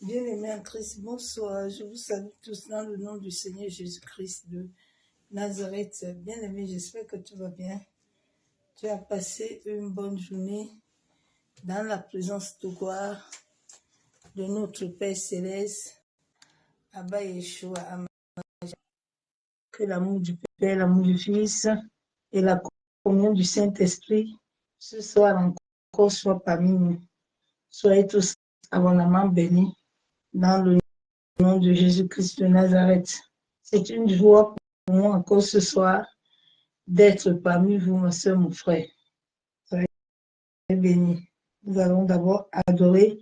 Bien-aimés en Christ, bonsoir. Je vous salue tous dans le nom du Seigneur Jésus-Christ de Nazareth. Bien-aimé, j'espère que tu vas bien. Tu as passé une bonne journée dans la présence de gloire de notre Père Céleste, Abba Yeshua. Amen. Que l'amour du Père, l'amour du Fils et la communion du Saint-Esprit ce soir encore soit parmi nous. Soyez tous abondamment bénis dans le nom de Jésus-Christ de Nazareth. C'est une joie pour moi encore ce soir d'être parmi vous, ma soeur, mon frère. Soyez bénis. Nous allons d'abord adorer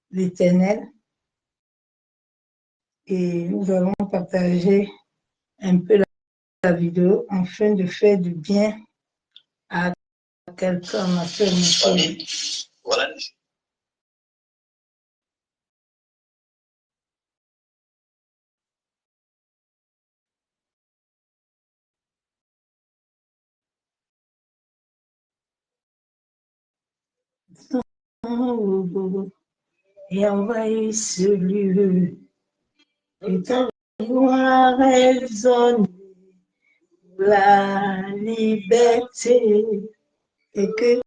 l'Éternel et nous allons partager un peu la vidéo afin de faire du bien à quelqu'un, ma soeur, mon frère. Voilà. Et envahis ce lieu, et ta voix résonne la liberté, et que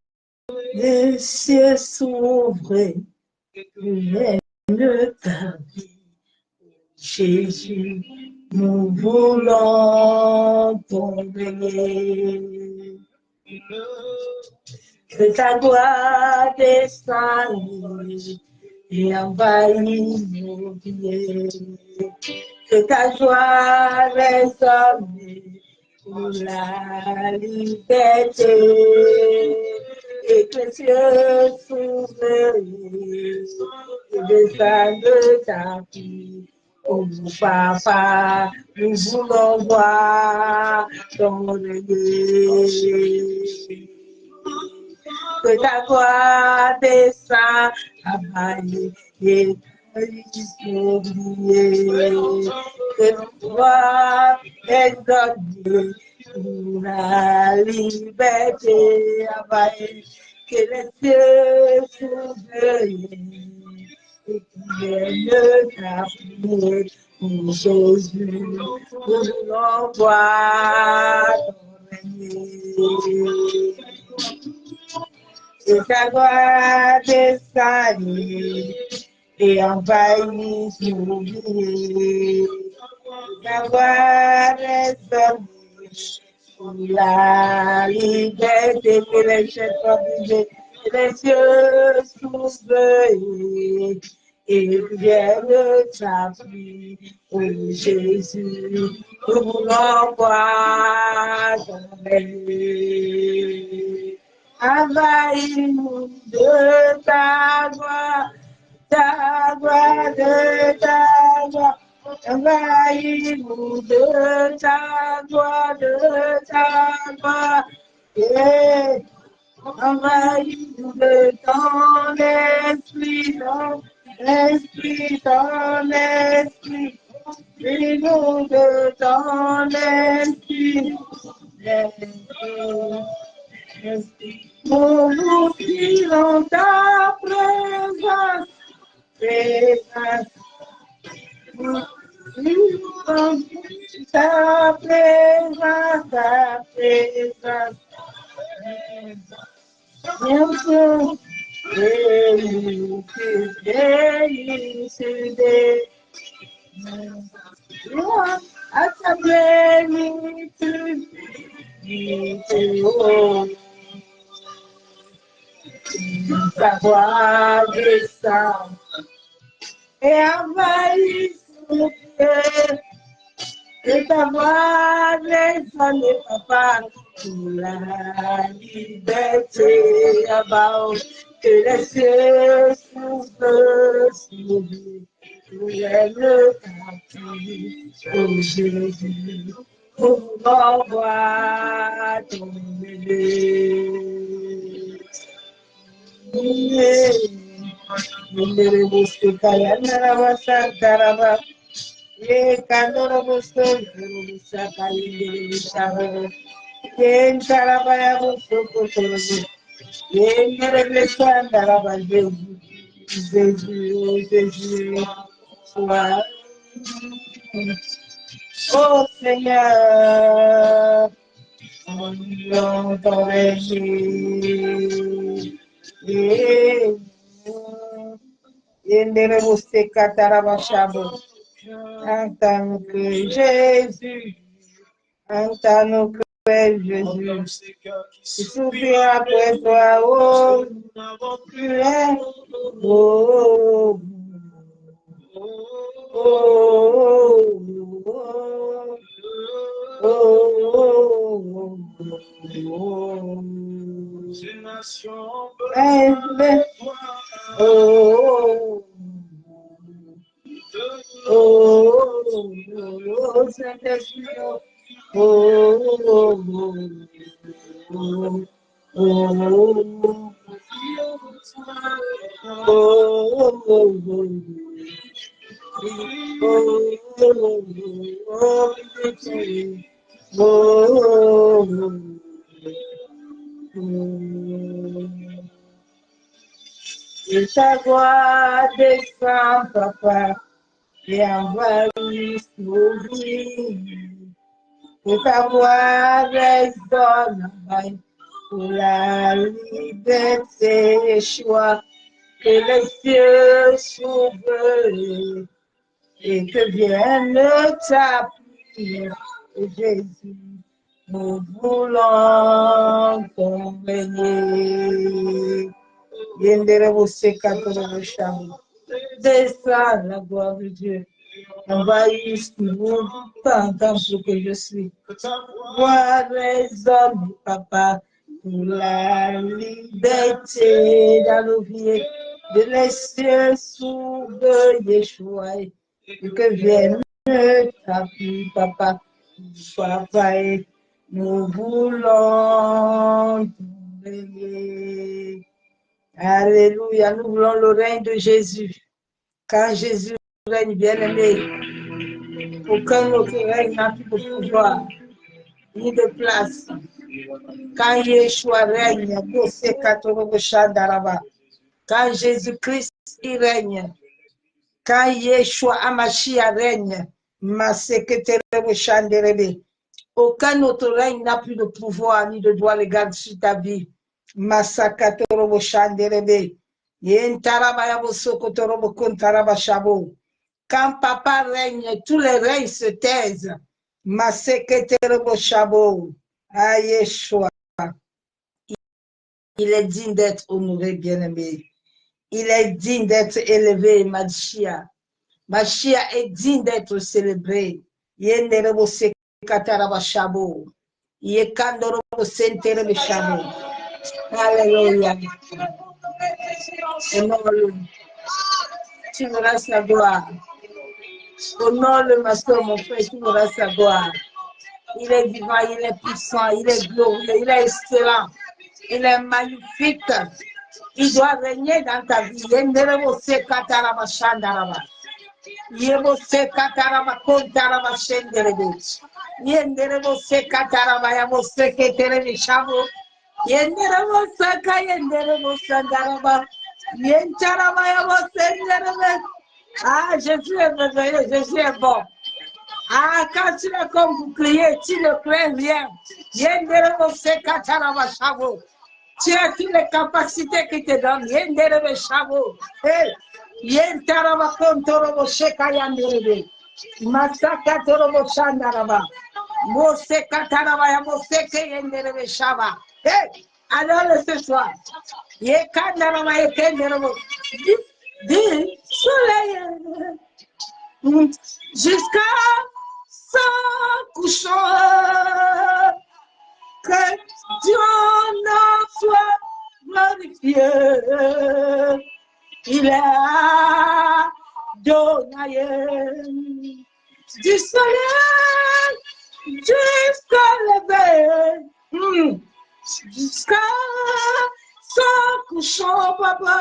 les cieux s'ouvrent, vienne ta vie. Jésus, nous voulons tomber. Que ta gloire descende et envahisse nos vies. Que ta joie résonne pour la liberté. Et que les cieux s'ouvrent et descendent ta vie. Oh papa, nous voulons voir ton règne. Que ta gloire descende à Maï et oublier. Que ta gloire résonne pour la liberté à Maï. Que les cieux s'ouvrent et qu'il vienne ta prière pour Jésus. Nous voulons voir ton règne. Que ta gloire descende et envahisse nos vies. Que ta gloire résonne pour la liberté, que les chefs obligés, que les cieux s'ouvrent et vienne ta pluie. Oh Jésus, nous voulons voir ton règne. Envahis-nous de ta gloire, de ta gloire. Envahis-nous de ta gloire, Yeah. Envahis-nous de ton esprit, ton esprit. Fais-nous de ton esprit, nous nous filons ta présence, nous filons ta présence, Bien sûr, à ta plénitude, ta voix descend et envahit nos cœurs. Que ta voix résonne, papa, pour la liberté là-bas. Que les cieux s'ouvrent sur nous. Le tapis, oh Jésus, nous envoie ton bébé. Jésus, Jésus, sois. Oh Seigneur, on ton régime. Yendere você catarabachabo. Antano que Jésus. Antano que Jésus. Je souffre après toi, oh. Oh. Et ta voix descend, papa, et envahit nos vies. Et ta voix résonne pour la liberté, Yeshua, que les cieux s'ouvrent et que vienne ta prière, Jésus. Nous voulons ton régner. Descends la gloire de Dieu. Envahisse-nous tant que je suis. Voix résonne, papa, pour la liberté dans nos vies. De les cieux s'ouvrent, Yeshua, et que vienne ta pluie, papa. Papa, nous voulons te bénir. Alléluia, nous voulons le règne de Jésus. Quand Jésus règne, bien-aimé, aucun autre règne n'a plus de pouvoir, ni de place. Quand Yeshua règne, quand Jésus-Christ il règne, quand Yeshua Amashia règne, aucun autre règne n'a plus de pouvoir ni de droit légal sur ta vie. Masakatorobo Shanderebe. Quand papa règne, tous les règnes se taisent. Maseketorobo Shabo. Ah, Yeshua. Il est digne d'être honoré, bien-aimé. Il est digne d'être élevé, Machia. Machia est digne d'être célébré. Yenderebo Sekataraba Shabo. Yekandorobo Senterebe Shabo. Alléluia. Honore-le. Tu verras sa gloire. Honore-le, ma soeur, mon frère, tu verras sa gloire. Il est vivant, il est puissant, il est glorieux, il est excellent, il est magnifique. Il doit régner dans ta vie. Yenderebo-se kataraba shandaraba. Yebo-se kataraba kontaraba shenderebe. Yenderebo-se kataraba yabo-se keterebe shabo. Yenderebo-se ka yenderebo-se ndaraba. Yentaraba yabo-se nderebe. Ah, Jésus est merveilleux, Jésus est bon. Ah, quand tu es comme bouclier, tu ne crains rien. Yenderebo-se kataraba shabo. Tu as toutes les capacités qui te donnent. Yenderebe shabo. Hey, yentaraba kontorobo shekayanderebe. Masaka torobo shandaraba. Mose kataraba ya mose ke yenderebe shaba. Hey, alors ce soir, yekandaraba yekenderebo. Dis soleil jusqu'à son couchant. Que Dieu n'en soit glorifié. Il est Donaïe du soleil jusqu'à lever, jusqu'à son couchant, papa.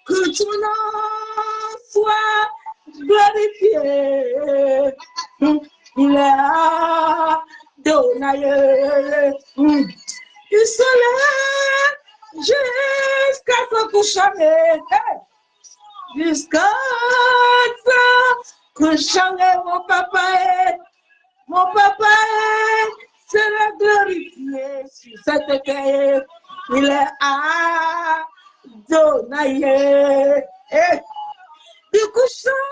Que Dieu n'en soit glorifié. Il est Donaïe du soleil jusqu'à son couchant. Jusqu'à son couchant, mon papa sera glorifié sur cette terre. Il est Adonai. Du couchant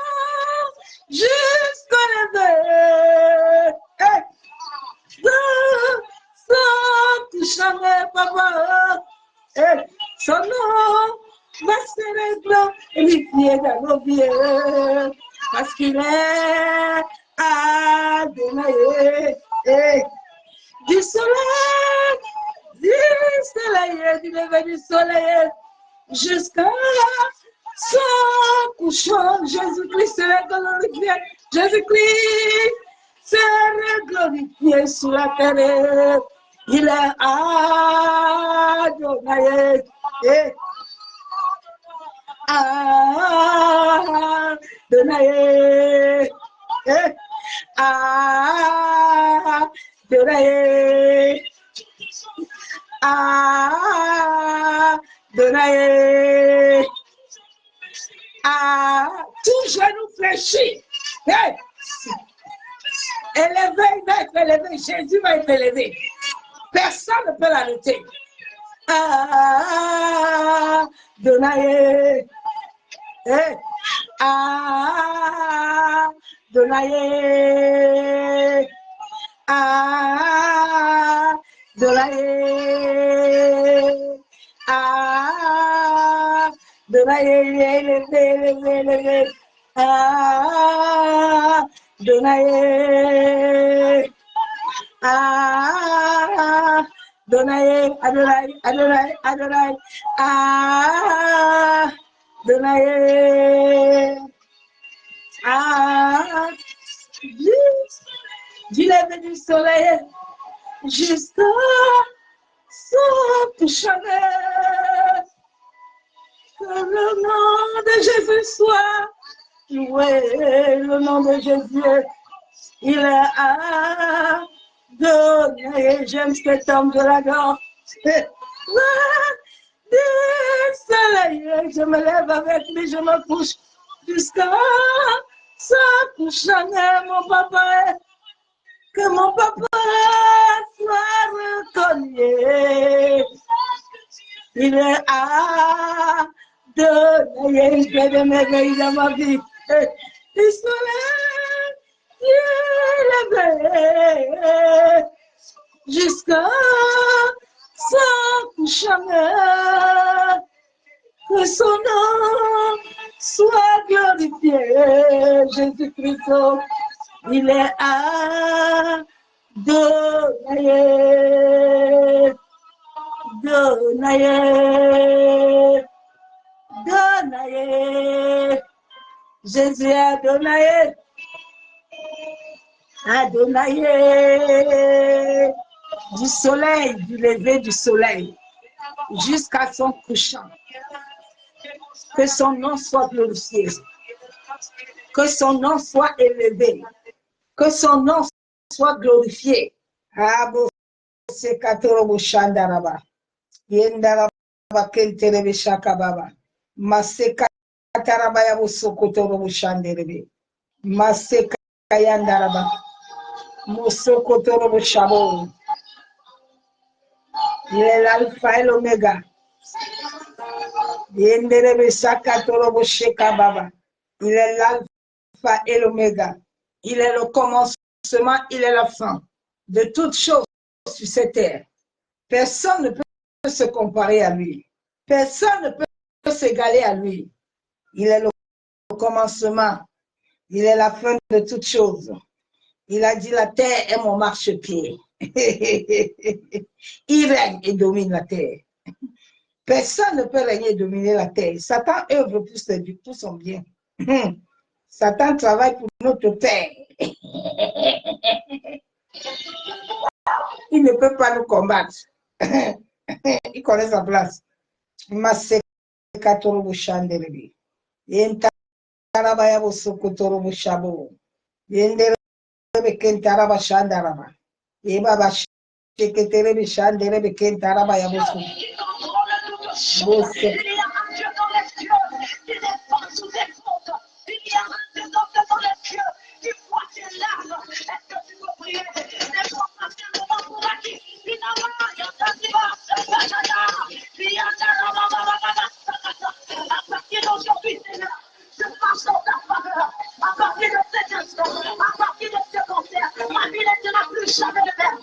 jusqu'au lever. Son couchant, papa. Son nom va se glorifier dans nos vies. Parce qu'il est Adonai. Du soleil, du lever du soleil, jusqu'à son couchant, Jésus-Christ sera glorifié. Jésus-Christ sera glorifié sur la terre. Il est Adonai. Adonai. Adonai. Adonai. Tout genou fléchi. Élevé, il va être élevé. Jésus va être élevé. Personne ne peut l'arrêter. Adonai. Adonai. Du lever du soleil jusqu'à son couchant. Que le nom de Jésus soit loué, le nom de Jésus. Il est Adonai. J'aime cet homme de la gorge. Du soleil, je me lève avec lui, je me couche jusqu'à son couchant, mon papa. Que mon papa soit reconnu. Il est Adonai, il fait des merveilles dans ma vie. Du soleil, il est levé jusqu'à son couchant. Que son nom soit glorifié. Jésus-Christ, il est Adonai. Adonai. Adonai. Jésus est Adonai. Adonai. Du soleil, du lever du soleil, jusqu'à son couchant. Que son nom soit glorifié. Que son nom soit élevé. Que son nom soit glorifié. Abo se katoro shandaraba. Yendaraba kenterebe shakababa. Maseka kataraba yabo sokotoro shanderebe. Maseka yandaraba. Mosokotoro shabo. Il est l'alpha et l'oméga. Il est l'alpha et l'oméga. Il est le commencement, il est la fin de toutes choses sur cette terre. Personne ne peut se comparer à lui. Personne ne peut s'égaler à lui. Il est le commencement. Il est la fin de toutes choses. Il a dit la terre est mon marchepied. Il règne et domine la terre. Personne ne peut régner et dominer la terre. Satan œuvre pour son bien. Satan travaille pour notre terre. Il ne peut pas nous combattre. Il connaît sa place. Você. Il y a un Dieu dans les cieux qui n'est pas sous des fautes. Il y a un Dieu dans les cieux qui voit tes larmes. Est-ce que tu peux prier? N'est pas passé le moment pour la qui? Il n'a pas, il y a un Dieu, il y a à partir d'aujourd'hui, Seigneur, je marche dans ta faveur. À partir de cet instant, à partir de ce concert, ma vie ne sera plus jamais de même.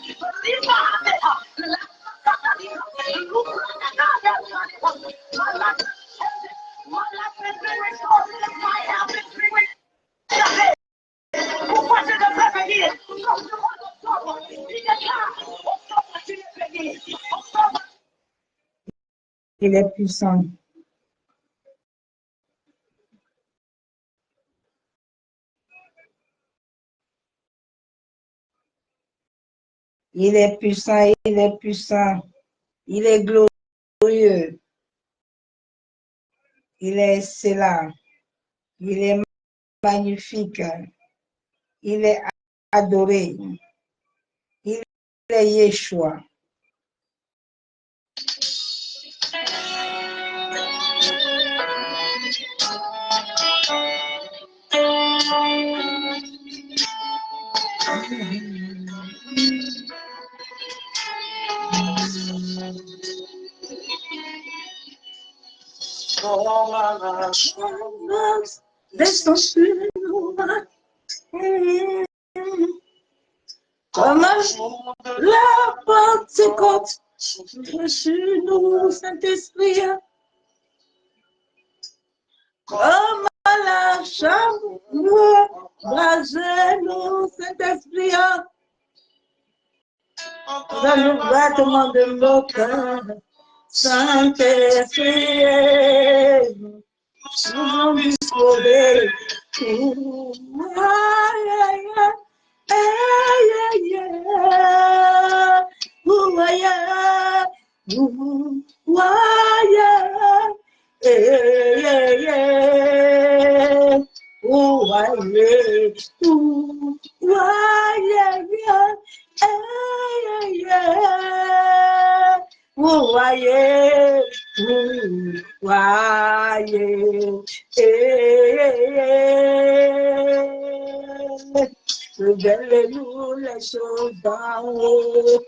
Pourquoi je devrais venir? Il est puissant. Il est puissant, il est puissant. Il est glorieux. Il est excellent. Il est magnifique. Il est adoré. Il est Yeshua. Comme un jour de la Pentecôte, souffle sur nous, Saint-Esprit. Comme à la chambre, brasez-nous, Saint-Esprit. Dans le battement de nos cœurs, Saint-Esprit, nous sommes disposés. Révèle-nous les choses d'en haut.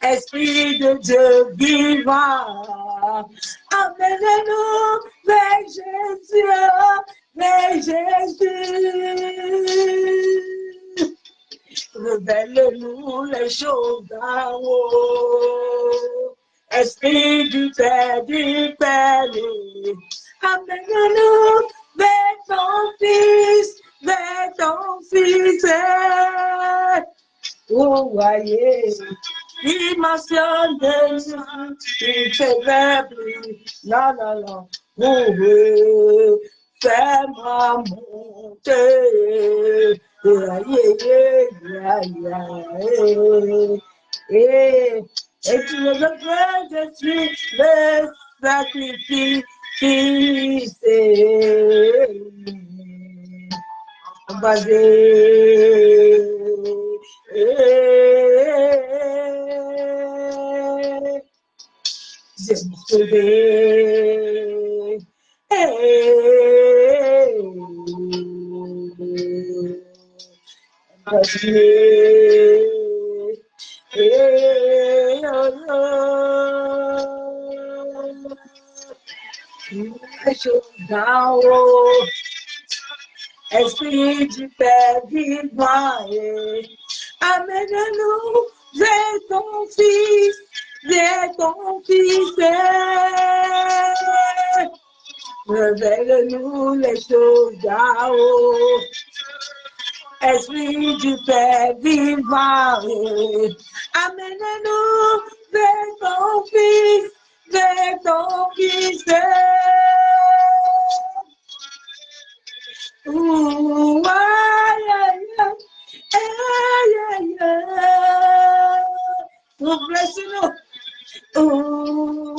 Esprit de Dieu vivant, amène-nous vers Jésus, vers Jésus. Révèle-nous les choses d'en haut. Esprit du Père, amène-nous vers ton Fils, vers ton Fils. Oh, voyez, il mentionne des gens qui faibles. Non, non, non. Oh, fais-moi monter. Et tu me donnes, je suis le sacrifice. Basé. Je me sauvé. Esprit du Père vivant, amène-nous vers ton Fils, vers ton Fils. Révèle-nous les choses d'en haut. Esprit du Père vivant, amène-nous vers ton Fils, vers ton Fils. Ooh, oh, bless you, Lord. Ooh,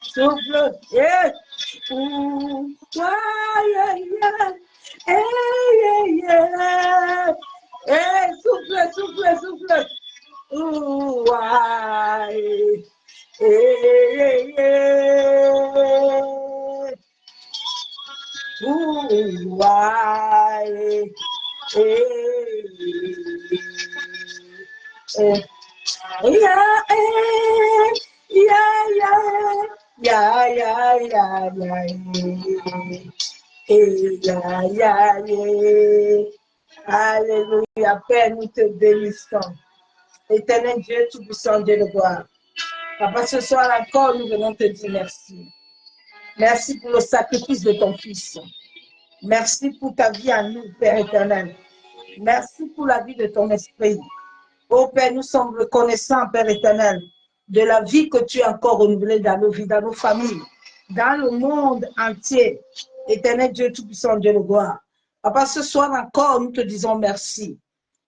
souffle, yeah. Ooh, souffle, souffle, souffle. Ooh, I, eh, eh. Ooh, I, eh, yeah, yeah, yeah, yeah, yeah, yeah, yeah, yeah. Alléluia, Père, nous te bénissons. Éternel Dieu, tout-puissant Dieu de gloire. Papa, ce soir encore, nous venons te dire merci. Merci pour le sacrifice de ton Fils. Merci pour ta vie à nous, Père éternel. Merci pour la vie de ton esprit. Oh Père, nous sommes reconnaissants, Père éternel, de la vie que tu as encore renouvelée dans nos vies, dans nos familles, dans le monde entier. Éternel Dieu, tout-puissant Dieu de gloire. Papa, ce soir encore, nous te disons merci.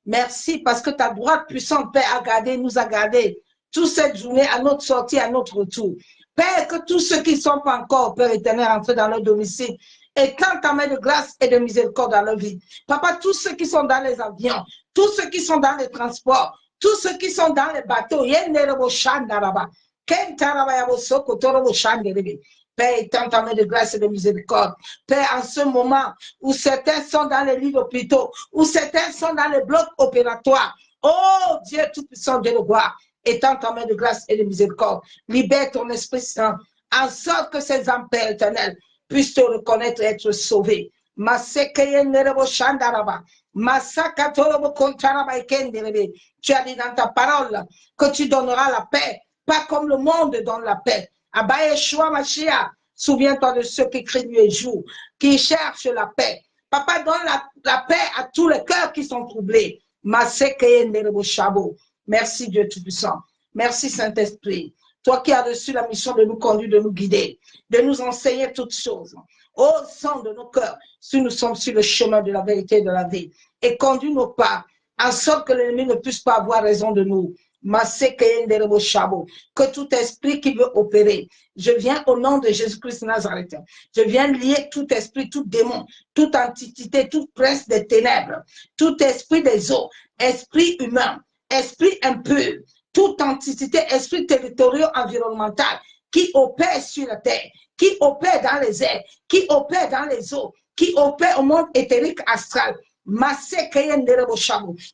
Merci parce que ta droite puissante, Père, a gardé, nous a gardé toute cette journée à notre sortie, à notre retour. Père, que tous ceux qui ne sont pas encore, Père éternel, entrés dans leur domicile, étends ta main de grâce et de miséricorde dans leur vie. Papa, tous ceux qui sont dans les avions, tous ceux qui sont dans les transports, tous ceux qui sont dans les bateaux, Père, étends ta main de grâce et de miséricorde. Père, en ce moment où certains sont dans les lits d'hôpitaux, où certains sont dans les blocs opératoires, oh Dieu tout-puissant, Dieu de gloire, étends ta main de grâce et de miséricorde. Libère ton Esprit Saint, en sorte que ces âmes, Père éternel, puissent te reconnaître et être sauvés. Tu as dit dans ta parole que tu donneras la paix, pas comme le monde donne la paix. Abba Yeshua Mashiach, souviens-toi de ceux qui crient nuit et jour, qui cherchent la paix. Papa, donne la paix à tous les cœurs qui sont troublés. Merci Dieu Tout-Puissant. Merci Saint-Esprit. Toi qui as reçu la mission de nous conduire, de nous guider, de nous enseigner toutes choses. Ô sang de nos cœurs, si nous sommes sur le chemin de la vérité et de la vie, et conduis nos pas, en sorte que l'ennemi ne puisse pas avoir raison de nous. Que tout esprit qui veut opérer, je viens au nom de Jésus-Christ Nazareth. Je viens lier tout esprit, tout démon, toute entité, tout prince des ténèbres, tout esprit des eaux, esprit humain, esprit impur, toute entité, esprit territorial environnemental qui opère sur la terre, qui opère dans les airs, qui opère dans les eaux, qui opère au monde éthérique astral,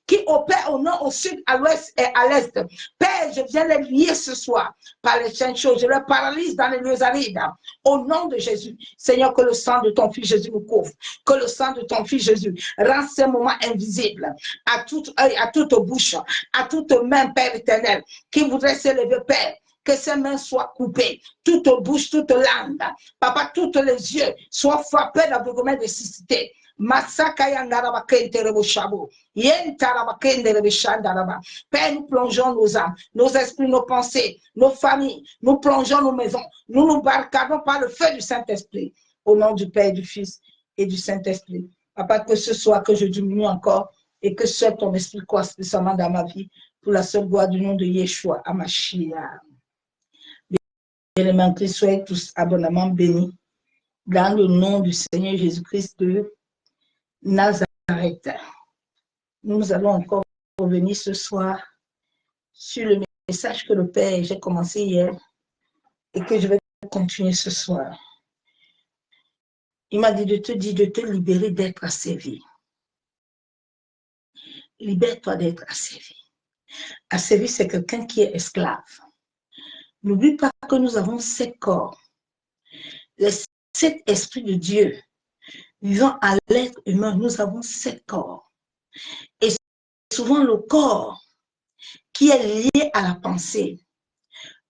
qui opère au nord, au sud, à l'ouest et à l'est. Père, je viens les lier ce soir par les saintes choses. Je les paralyse dans les lieux arides. Au nom de Jésus, Seigneur, que le sang de ton Fils Jésus nous couvre. Que le sang de ton Fils Jésus rend ces moments invisibles à tout œil, à toute bouche, à toute main, Père éternel, qui voudrait s'élever, Père. Que ces mains soient coupées, toute bouche, toute langue, papa, tous les yeux soient frappés d'aveuglement de cécité. Père, nous plongeons nos âmes, nos esprits, nos pensées, nos familles, nous plongeons nos maisons, nous nous barricadons par le feu du Saint-Esprit, au nom du Père, du Fils et du Saint-Esprit. Papa, que ce soit que je diminue encore et que seul ton esprit croisse spécialement dans ma vie pour la seule gloire du nom de Yeshua Hamashiach. Bien-aimés en Christ, soyez tous abondamment bénis dans le nom du Seigneur Jésus-Christ de Nazareth. Nous allons encore revenir ce soir sur le message que le Père, j'ai commencé hier et que je vais continuer ce soir. Il m'a dit de te libérer d'être asservi. Libère-toi d'être asservi. Asservi, c'est quelqu'un qui est esclave. N'oublie pas que nous avons 7 corps. Les 7 esprits de Dieu vivant à l'être humain, nous avons 7 corps. Et souvent le corps qui est lié à la pensée,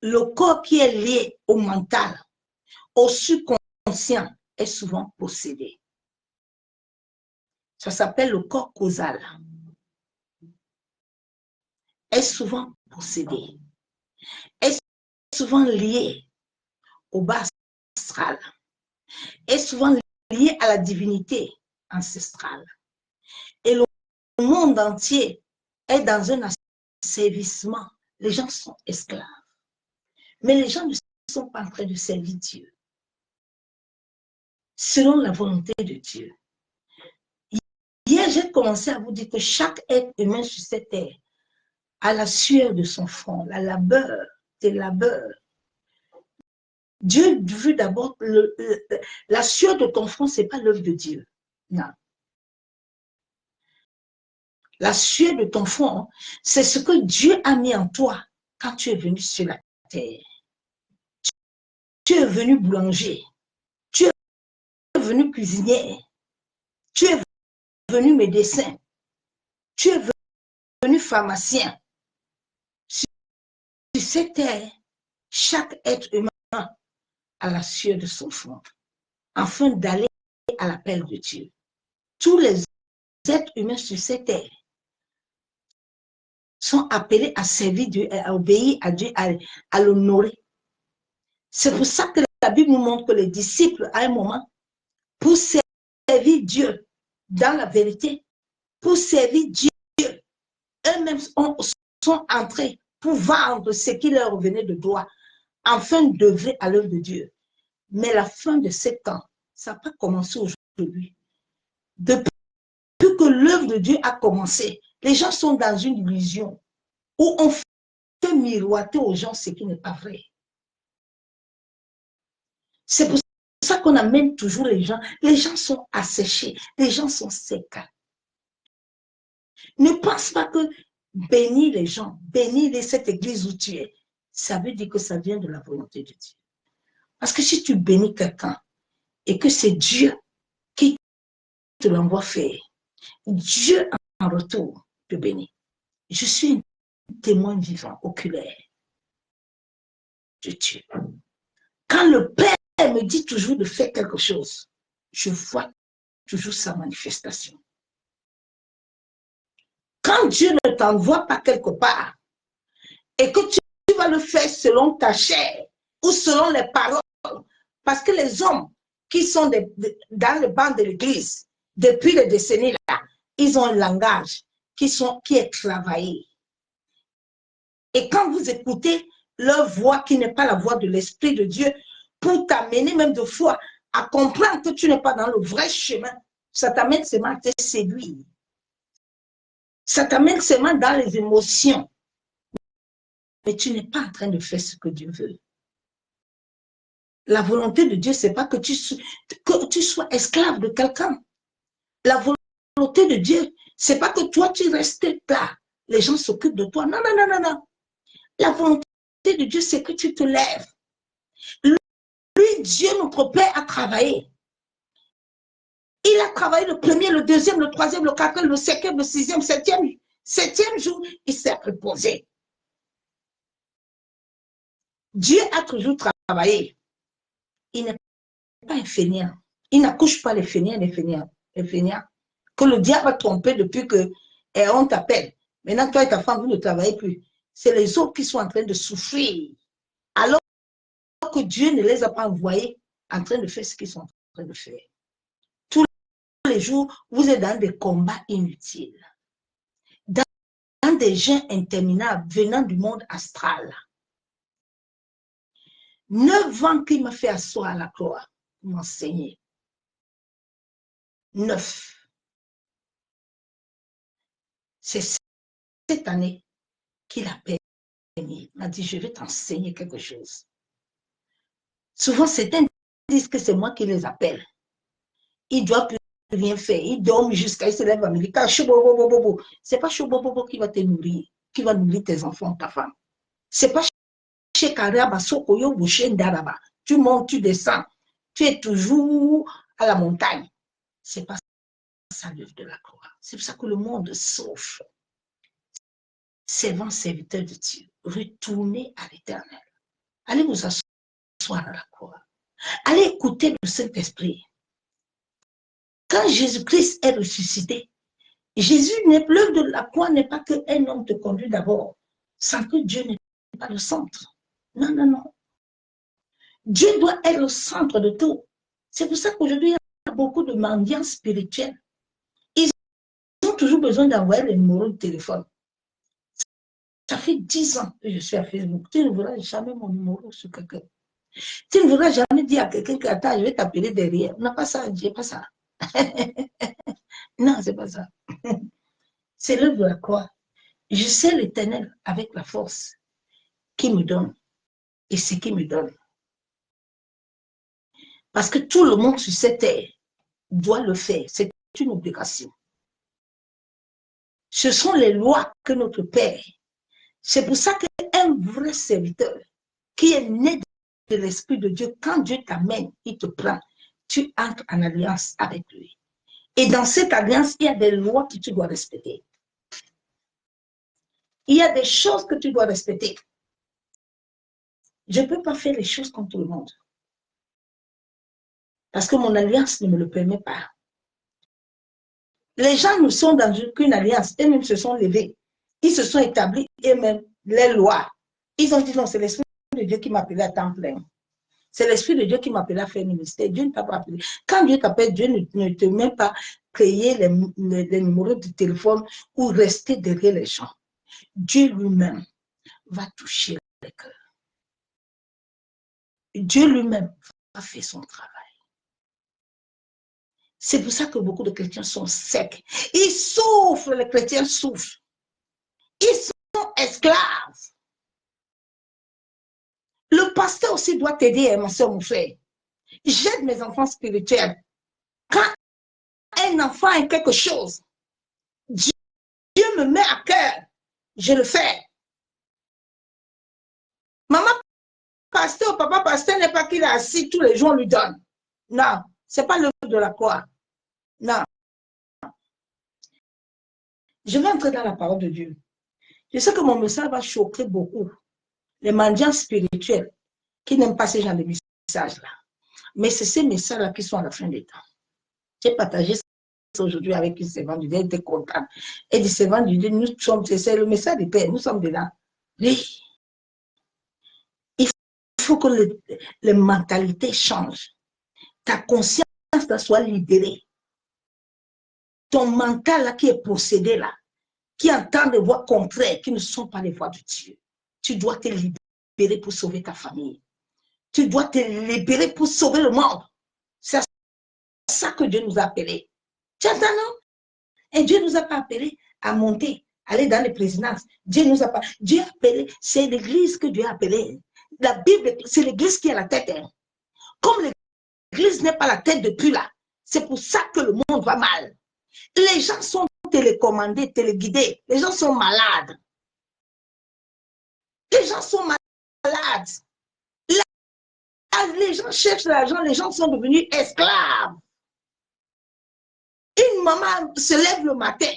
le corps qui est lié au mental, au subconscient, est souvent possédé. Ça s'appelle le corps causal. Est souvent possédé. Est souvent lié au bas astral. Est souvent lié à la divinité ancestrale. Et le monde entier est dans un asservissement. Les gens sont esclaves. Mais les gens ne sont pas en train de servir Dieu selon la volonté de Dieu. Hier, j'ai commencé à vous dire que chaque être humain sur cette terre à la sueur de son front, la labeur, tes labeurs. Dieu veut d'abord, la sueur de ton front, ce n'est pas l'œuvre de Dieu. Non. La sueur de ton front, c'est ce que Dieu a mis en toi quand tu es venu sur la terre. Tu es venu boulanger, tu es venu cuisinier, tu es venu médecin, tu es venu pharmacien. Sur cette terre, chaque être humain a la sueur de son front, afin d'aller à l'appel de Dieu. Tous les êtres humains sur cette terre sont appelés à servir Dieu, à obéir à Dieu, à l'honorer. C'est pour ça que la Bible nous montre que les disciples, à un moment, pour servir Dieu dans la vérité, pour servir Dieu, eux-mêmes sont entrés pour vendre ce qui leur revenait de droit, afin d'œuvrer à l'œuvre de Dieu. Mais la fin de ces temps, ça n'a pas commencé aujourd'hui. Depuis que l'œuvre de Dieu a commencé, les gens sont dans une illusion où on fait miroiter aux gens ce qui n'est pas vrai. C'est pour ça qu'on amène toujours les gens. Les gens sont asséchés, les gens sont secs. Ne pense pas que bénir les gens, bénir cette église où tu es, ça veut dire que ça vient de la volonté de Dieu. Parce que si tu bénis quelqu'un et que c'est Dieu qui te l'envoie faire, Dieu en retour te bénit. Je suis un témoin vivant, oculaire de Dieu. Quand le Père me dit toujours de faire quelque chose, je vois toujours sa manifestation. Quand Dieu ne t'envoie pas quelque part et que tu vas le faire selon ta chair ou selon les paroles, parce que les hommes qui sont dans le banc de l'église depuis des décennies là, ils ont un langage qui est travaillé. Et quand vous écoutez leur voix qui n'est pas la voix de l'Esprit de Dieu, pour t'amener même de fois à comprendre que tu n'es pas dans le vrai chemin, ça t'amène seulement à te séduire. Ça t'amène seulement dans les émotions. Mais tu n'es pas en train de faire ce que Dieu veut. La volonté de Dieu, ce n'est pas que tu sois esclave de quelqu'un. La volonté de Dieu, ce n'est pas que toi, tu restes là. Les gens s'occupent de toi. Non, non, non, non, non. La volonté de Dieu, c'est que tu te lèves. Lui, Dieu, notre Père, a travaillé. Il a travaillé le premier, le deuxième, le troisième, le quatrième, le cinquième, le sixième, septième jour, il s'est reposé. Dieu a toujours travaillé. Il n'est pas un fainéant. Il n'accouche pas les fainéants, les fainéants. Que le diable a trompé depuis qu'on t'appelle. Maintenant, toi et ta femme, vous ne travaillez plus. C'est les autres qui sont en train de souffrir. Alors que Dieu ne les a pas envoyés en train de faire ce qu'ils sont en train de faire. Tous les jours, vous êtes dans des combats inutiles. Dans des gens interminables venant du monde astral. 9 ans qu'il m'a fait asseoir à la croix pour m'enseigner. 9. C'est cette année qu'il a permis. Il m'a dit, je vais t'enseigner quelque chose. Souvent, certains disent que c'est moi qui les appelle. Ils ne doivent plus rien faire. Ils dorment jusqu'à ils se lèvent à midi. Ce n'est pas Chobobobo qui va te nourrir, qui va nourrir tes enfants, ta femme. Ce n'est pas chez Karaba, Sokoyo, Bouchen, Daraba. Tu montes, tu descends. Tu es toujours à la montagne. Ce n'est pas ça l'œuvre de la croix. C'est pour ça que le monde souffre. Servants, serviteurs de Dieu, retournez à l'Éternel. Allez vous asseoir à la croix. Allez écouter le Saint-Esprit. Quand Jésus-Christ est ressuscité, l'œuvre de la croix n'est pas qu'un homme te conduit d'abord, sans que Dieu n'est pas le centre. Non, non, non. Dieu doit être le centre de tout. C'est pour ça qu'aujourd'hui, il y a beaucoup de mendiants spirituels. Ils ont toujours besoin d'envoyer les numéros de téléphone. Ça fait 10 ans que je suis à Facebook. Tu ne verras jamais mon numéro sur quelqu'un. Tu ne verras jamais dire à quelqu'un que attends, je vais t'appeler derrière. On n'a pas ça, j'ai pas ça. Non, c'est pas ça. C'est l'œuvre de la croix. Je sais l'Éternel avec la force qu'il me donne et ce qu'il me donne. Parce que tout le monde sur cette terre doit le faire. C'est une obligation. Ce sont les lois que notre Père. C'est pour ça qu'un vrai serviteur qui est né de l'Esprit de Dieu, quand Dieu t'amène, il te prend, tu entres en alliance avec lui. Et dans cette alliance, il y a des lois que tu dois respecter. Il y a des choses que tu dois respecter. Je ne peux pas faire les choses comme tout le monde. Parce que mon alliance ne me le permet pas. Les gens ne sont dans aucune alliance. Eux-mêmes se sont levés. Ils se sont établis eux-mêmes les lois. Ils ont dit non, c'est l'Esprit de Dieu qui m'a appelé à temps plein. C'est l'Esprit de Dieu qui m'a appelé à faire ministère. Dieu ne t'a pas appelé. Quand Dieu t'appelle, Dieu ne te met pas créer les numéros de téléphone ou rester derrière les gens. Dieu lui-même va toucher les cœurs. Dieu lui-même va faire son travail. C'est pour ça que beaucoup de chrétiens sont secs. Ils souffrent, les chrétiens souffrent. Ils sont esclaves. Le pasteur aussi doit t'aider, ma soeur, mon frère. J'aide mes enfants spirituels. Quand un enfant a quelque chose, Dieu me met à cœur, je le fais. Maman pasteur, papa pasteur n'est pas qu'il est assis tous les jours, on lui donne. Non, ce n'est pas l'œuvre de la croix. Non. Je vais entrer dans la parole de Dieu. Je sais que mon message va choquer beaucoup les mendiants spirituels qui n'aiment pas ces genre de messages-là. Mais c'est ces messages-là qui sont à la fin des temps. J'ai partagé ça aujourd'hui avec une servante du Dieu, elle était contente. Elle dit, servante du Dieu, nous sommes, c'est le message de paix, nous sommes dedans. Oui. Il faut que les mentalités changent. Ta conscience soit libérée. Ton mental là, qui est possédé là, qui entend des voix contraires, qui ne sont pas les voix de Dieu. Tu dois te libérer pour sauver ta famille. Tu dois te libérer pour sauver le monde. C'est à ça que Dieu nous a appelés. Tu entends, non? Et Dieu ne nous a pas appelés à monter, aller dans les présidences. Dieu nous a pas. Dieu a appelé, c'est l'église que Dieu a appelée. La Bible, c'est l'église qui a la tête. Hein. Comme l'église n'est pas la tête depuis là, c'est pour ça que le monde va mal. Les gens sont télécommandés, téléguidés. Les gens sont malades. Les gens sont malades. Les gens cherchent l'argent, les gens sont devenus esclaves. Une maman se lève le matin,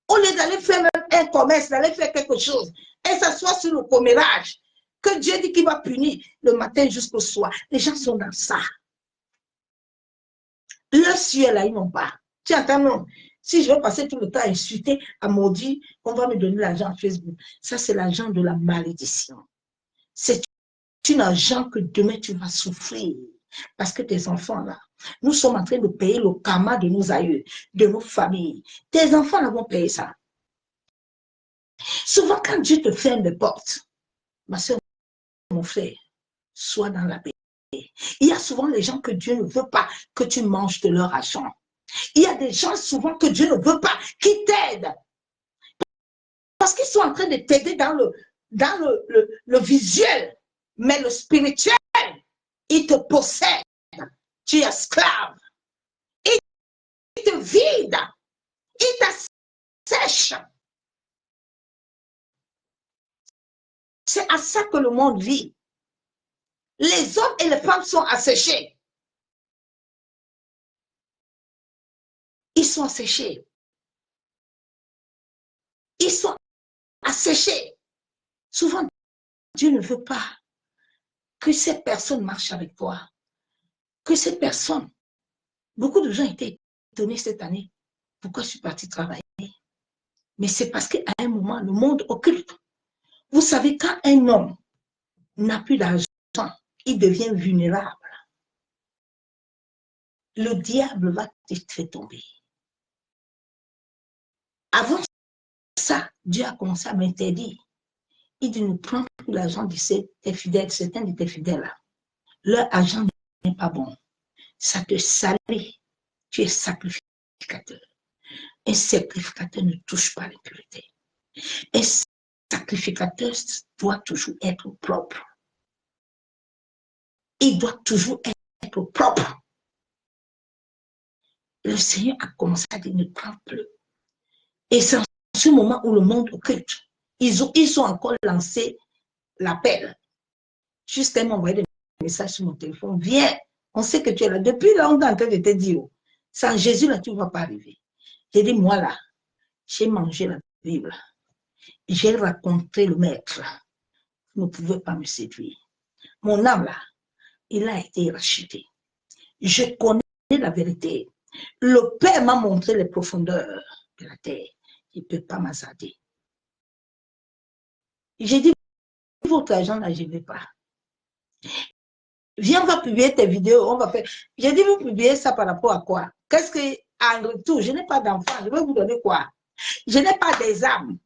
au lieu d'aller faire même un commerce, d'aller faire quelque chose, elle s'assoit sur le commérage, que Dieu dit qu'il va punir le matin jusqu'au soir. Les gens sont dans ça. Le ciel, là, ils n'ont pas. Tu entends, non? Si je vais passer tout le temps à insulter, à maudire, on va me donner l'argent à Facebook. Ça, c'est l'argent de la malédiction. C'est un argent que demain, tu vas souffrir. Parce que tes enfants, là, nous sommes en train de payer le karma de nos aïeux, de nos familles. Tes enfants, là, vont payer ça. Souvent, quand Dieu te ferme des portes, ma soeur, mon frère, sois dans la paix. Il y a souvent les gens que Dieu ne veut pas que tu manges de leur argent. Il y a des gens souvent que Dieu ne veut pas qui t'aident. Parce qu'ils sont en train de t'aider dans le visuel. Mais le spirituel, il te possède. Tu es esclave. Il te vide. Il t'assèche. C'est à ça que le monde vit. Les hommes et les femmes sont asséchés. Ils sont asséchés. Ils sont asséchés. Souvent, Dieu ne veut pas que ces personnes marchent avec toi. Que ces personnes, beaucoup de gens étaient étonnés cette année. Pourquoi je suis partie travailler? Mais c'est parce qu'à un moment, le monde occulte. Vous savez, quand un homme n'a plus d'argent, il devient vulnérable. Le diable va te faire tomber. Avant ça, Dieu a commencé à m'interdire. Il dit, ne prends plus l'argent de tes fidèles, certains de tes fidèles-là. Leur argent n'est pas bon. Ça te salit. Tu es sacrificateur. Un sacrificateur ne touche pas l'impureté. Un sacrificateur doit toujours être propre. Il doit toujours être propre. Le Seigneur a commencé à dire ne prends plus. Et c'est en ce moment où le monde occulte. Ils ont encore lancé l'appel. Jusqu'à m'envoyer des messages sur mon téléphone. Viens, on sait que tu es là. Depuis là, on est en train de te dire, sans Jésus, là, tu ne vas pas arriver. J'ai dit, moi là, j'ai mangé la Bible. J'ai rencontré le Maître. Vous ne pouvez pas me séduire. Mon âme là, il a été racheté. Je connais la vérité. Le Père m'a montré les profondeurs de la terre. Il ne peut pas m'hasarder. J'ai dit, votre argent là, je ne vais pas. Viens, on va publier tes vidéos, on va faire. J'ai dit, vous publiez ça par rapport à quoi? Qu'est-ce que, en retour, je n'ai pas d'enfant, je vais vous donner quoi? Je n'ai pas des âmes.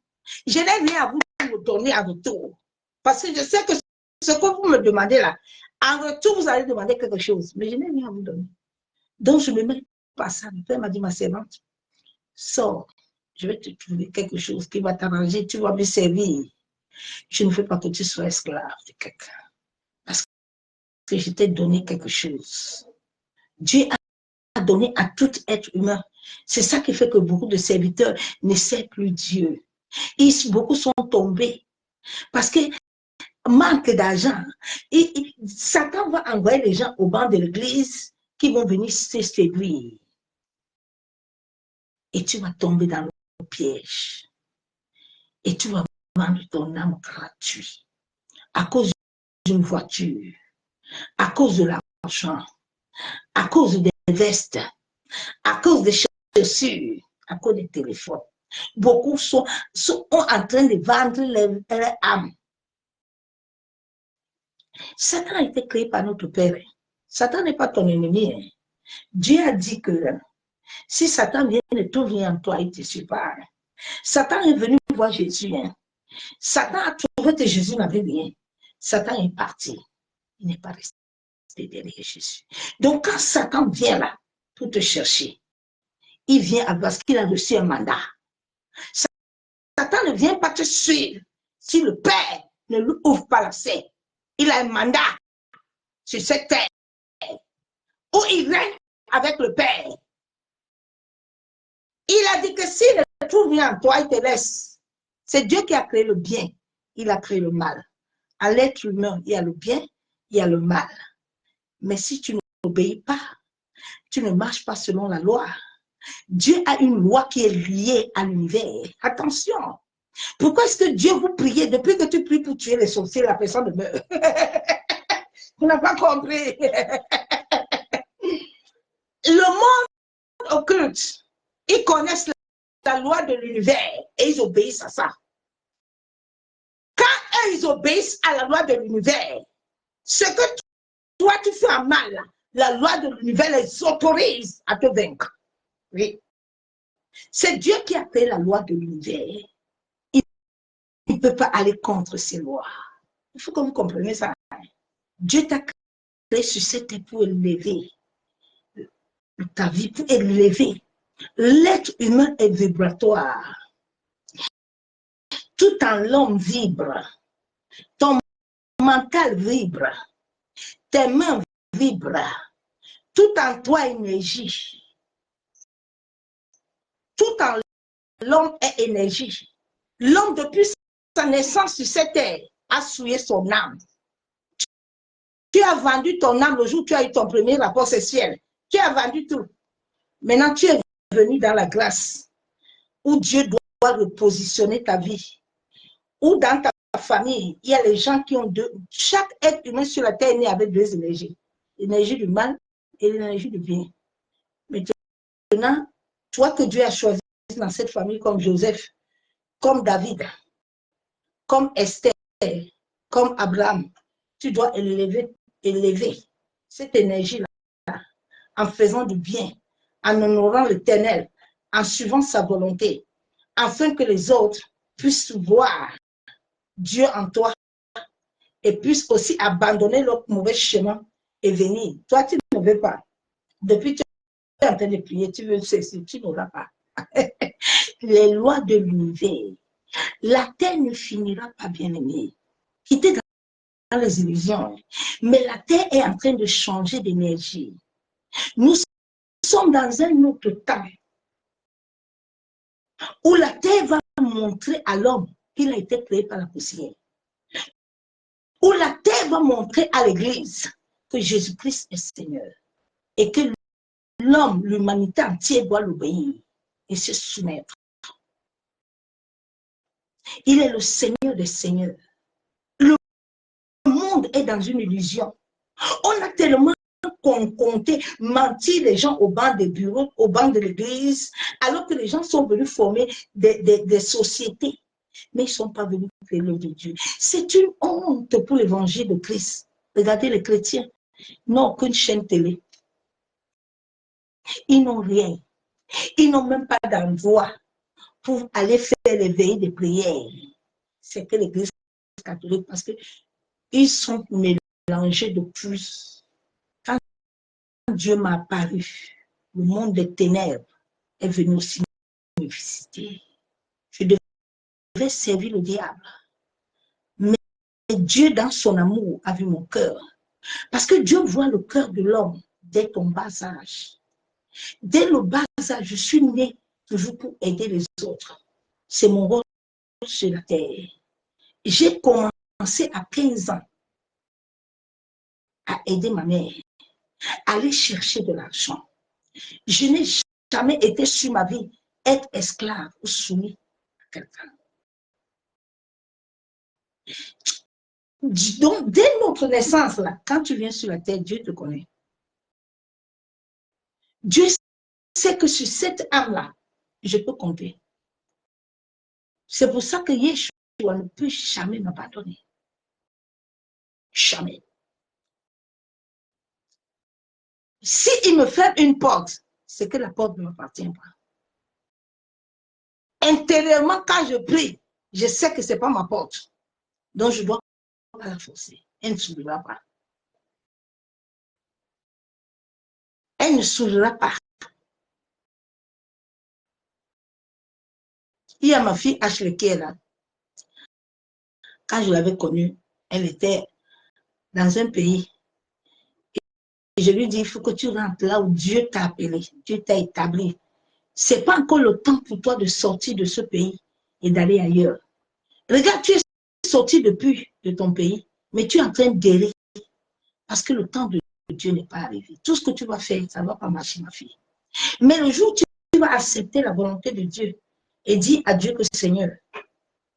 Je n'ai rien à vous donner en retour. Parce que je sais que ce que vous me demandez là, en retour, vous allez demander quelque chose, mais je n'ai rien à vous donner. Donc, je ne me mets pas à ça. Le Père m'a dit, ma servante, sors, je vais te trouver quelque chose qui va t'arranger, tu vas me servir. Je ne veux pas que tu sois esclave de quelqu'un. Parce que je t'ai donné quelque chose. Dieu a donné à tout être humain. C'est ça qui fait que beaucoup de serviteurs ne servent plus Dieu. Beaucoup sont tombés parce que manque d'argent. Satan va envoyer les gens au banc de l'église qui vont venir se séduire. Et tu vas tomber dans le piège. Et tu vas vendre ton âme gratuit à cause d'une voiture, à cause de l'argent, à cause des vestes, à cause des chaussures, à cause des téléphones. Beaucoup sont en train de vendre leur âme. Satan a été créé par notre Père. Satan n'est pas ton ennemi. Dieu a dit que si Satan vient de tout rien en toi, il te sépare. Satan est venu voir Jésus. Satan a trouvé que Jésus n'avait rien. Satan est parti. Il n'est pas resté derrière Jésus. Donc quand Satan vient là pour te chercher, il vient parce qu'il a reçu un mandat. Satan ne vient pas te suivre si le Père ne lui ouvre pas la scène. Il a un mandat sur cette terre où il règne avec le Père. Il a dit que s'il ne trouve rien en toi, il te laisse. C'est Dieu qui a créé le bien. Il a créé le mal. À l'être humain, il y a le bien, il y a le mal. Mais si tu n'obéis pas, tu ne marches pas selon la loi. Dieu a une loi qui est liée à l'univers. Attention. Pourquoi est-ce que Dieu vous priez depuis que tu pries pour tuer les sorciers, la personne meurt? Tu n'as pas compris. Le monde occulte, ils connaissent la loi de l'univers et ils obéissent à ça. Quand eux, ils obéissent à la loi de l'univers, ce que toi, tu fais en mal, la loi de l'univers les autorise à te vaincre. Oui. C'est Dieu qui a fait la loi de l'univers. Il ne peut pas aller contre ces lois. Il faut que vous compreniez ça. Dieu t'a créé sur cette terre pour élever ta vie, pour élever. L'être humain est vibratoire. Tout en l'homme vibre. Ton mental vibre. Tes mains vibrent. Tout en toi énergie. Tout en l'homme est énergie. L'homme, depuis sa naissance sur cette terre, a souillé son âme. Tu as vendu ton âme le jour où tu as eu ton premier rapport sexuel. Tu as vendu tout. Maintenant, tu es venu dans la grâce où Dieu doit repositionner ta vie. Ou dans ta famille, il y a les gens qui ont deux. Chaque être humain sur la terre est né avec deux énergies. L'énergie du mal et l'énergie du bien. Maintenant, toi que Dieu a choisi dans cette famille comme Joseph, comme David, comme Esther, comme Abraham, tu dois élever cette énergie-là en faisant du bien, en honorant l'Éternel, en suivant sa volonté, afin que les autres puissent voir Dieu en toi et puissent aussi abandonner leur mauvais chemin et venir. Toi, tu ne veux pas. Depuis que tu es en train de prier, tu veux ceci, tu n'auras pas. Les lois de l'univers La terre ne finira pas, bien-aimé. Quittez dans les illusions. Mais la terre est en train de changer d'énergie. Nous sommes dans un autre temps où la terre va montrer à l'homme qu'il a été créé par la poussière. Où la terre va montrer à l'Église que Jésus-Christ est Seigneur et que l'homme, l'humanité entière doit l'obéir et se soumettre. Il est le Seigneur des Seigneurs. Le monde est dans une illusion. On a tellement compté, menti les gens au banc des bureaux, au banc de l'église, alors que les gens sont venus former des sociétés. Mais ils ne sont pas venus créer l'œuvre de Dieu. C'est une honte pour l'évangile de Christ. Regardez les chrétiens. Ils n'ont aucune chaîne télé. Ils n'ont rien. Ils n'ont même pas d'endroit pour aller faire les veillées de prière. C'est que l'église catholique, parce qu'ils sont mélangés de plus. Quand Dieu m'a apparu, le monde des ténèbres est venu aussi me visiter. Je devais servir le diable. Mais Dieu, dans son amour, a vu mon cœur. Parce que Dieu voit le cœur de l'homme dès ton bas âge. Dès le bas âge, je suis né toujours pour aider les autres. C'est mon rôle sur la terre. J'ai commencé à 15 ans à aider ma mère, à aller chercher de l'argent. Je n'ai jamais été sur ma vie être esclave ou soumis à quelqu'un. Donc, dès notre naissance, là, quand tu viens sur la terre, Dieu te connaît. Dieu sait que sur cette âme-là, je peux compter. C'est pour ça que Yeshua ne peut jamais m'abandonner. Jamais. S'il me ferme une porte, c'est que la porte ne m'appartient pas. Intérieurement, quand je prie, je sais que ce n'est pas ma porte. Donc, je ne dois pas la forcer. Elle ne s'ouvrira pas. Elle ne s'ouvrira pas. Il y a ma fille Ashley qui est là. Quand je l'avais connue, elle était dans un pays. Et je lui dis, il faut que tu rentres là où Dieu t'a appelé, Dieu t'a établi. Ce n'est pas encore le temps pour toi de sortir de ce pays et d'aller ailleurs. Regarde, tu es sorti depuis de ton pays, mais tu es en train d'errer parce que le temps de Dieu n'est pas arrivé. Tout ce que tu vas faire, ça ne va pas marcher, ma fille. Mais le jour où tu vas accepter la volonté de Dieu et dire à Dieu que Seigneur,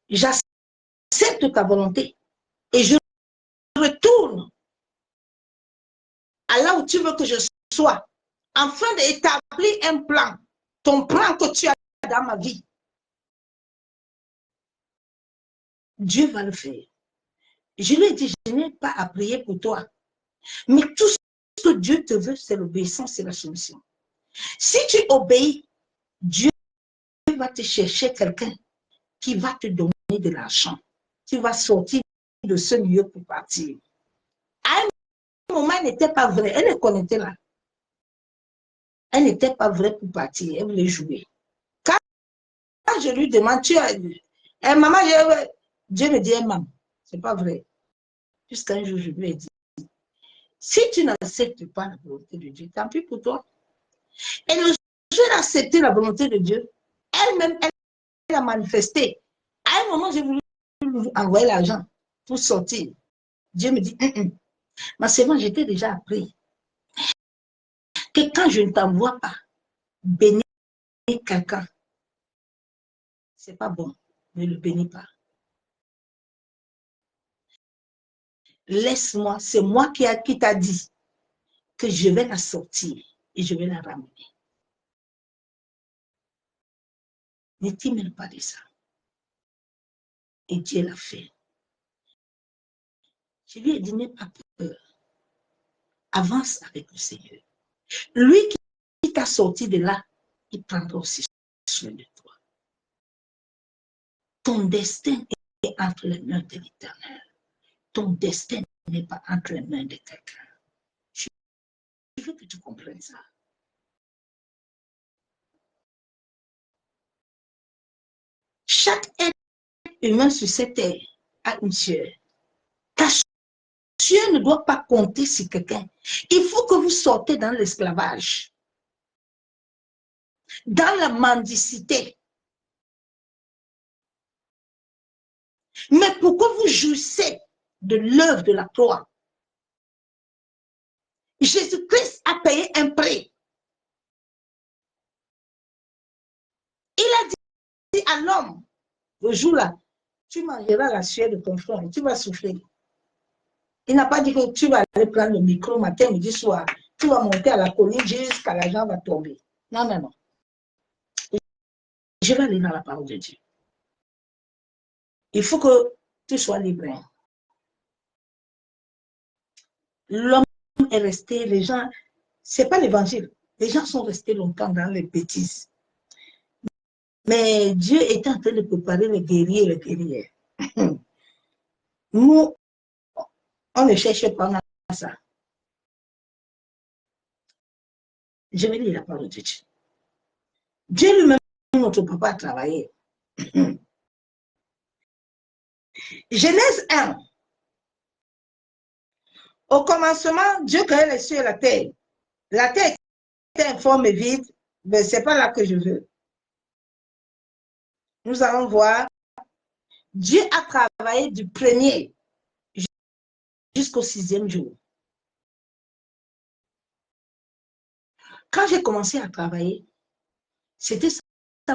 j'accepte ta volonté et je retourne à là où tu veux que je sois, afin d'établir un plan, ton plan que tu as dans ma vie. Dieu va le faire. Je lui ai dit, je n'ai pas à prier pour toi. Mais tout ce que Dieu te veut, c'est l'obéissance et la soumission. Si tu obéis, Dieu va te chercher quelqu'un qui va te donner de l'argent. Tu vas sortir de ce lieu pour partir. À un moment, elle n'était pas vraie. Elle est connectée là. Elle n'était pas vraie pour partir. Elle voulait jouer. Quand je lui demande, tu as... maman, Dieu me dit, maman, c'est pas vrai. Jusqu'un jour, je lui ai dit, si tu n'acceptes pas la volonté de Dieu, tant pis pour toi. Et le jour où elle a accepté la volonté de Dieu, elle-même, elle a manifesté. À un moment, j'ai voulu lui envoyer l'argent pour sortir. Dieu me dit, ma servante, j'étais déjà appris que quand je ne t'envoie pas bénir quelqu'un, c'est pas bon, ne le bénis pas. Laisse-moi, c'est moi qui t'a dit que je vais la sortir et je vais la ramener. Ne t'y mêle pas de ça. Et Dieu l'a fait. Je lui ai dit, n'aie pas peur. Avance avec le Seigneur. Lui qui t'a sorti de là, il prendra aussi soin de toi. Ton destin est entre les mains de l'Éternel. Ton destin n'est pas entre les mains de quelqu'un. Je veux que tu comprennes ça. Chaque être humain sur cette terre a une sueur. Ta sueur ne doit pas compter sur quelqu'un. Il faut que vous sortez dans l'esclavage, dans la mendicité. Mais pourquoi vous jouissez de l'œuvre de la croix? Jésus-Christ a payé un prix. Il a dit à l'homme, le jour-là, tu mangeras la sueur de ton frère, tu vas souffrir. Il n'a pas dit que tu vas aller prendre le micro matin, midi, soir. Tu vas monter à la colline jusqu'à la jambe va tomber. Non, non, non. Je vais aller dans la parole de Dieu. Il faut que tu sois libre. L'homme est resté, les gens, c'est pas l'évangile. Les gens sont restés longtemps dans les bêtises. Mais Dieu est en train de préparer les guerriers et les guerrières. Nous, on ne cherche pas ça. Je vais lire la parole de Dieu. Dieu lui-même, notre papa, a travaillé. Genèse 1. Au commencement, Dieu créait les cieux et la terre. La terre était informe et vide, mais ce n'est pas là que je veux. Nous allons voir, Dieu a travaillé du premier jusqu'au 6e jour. Quand j'ai commencé à travailler, c'était ça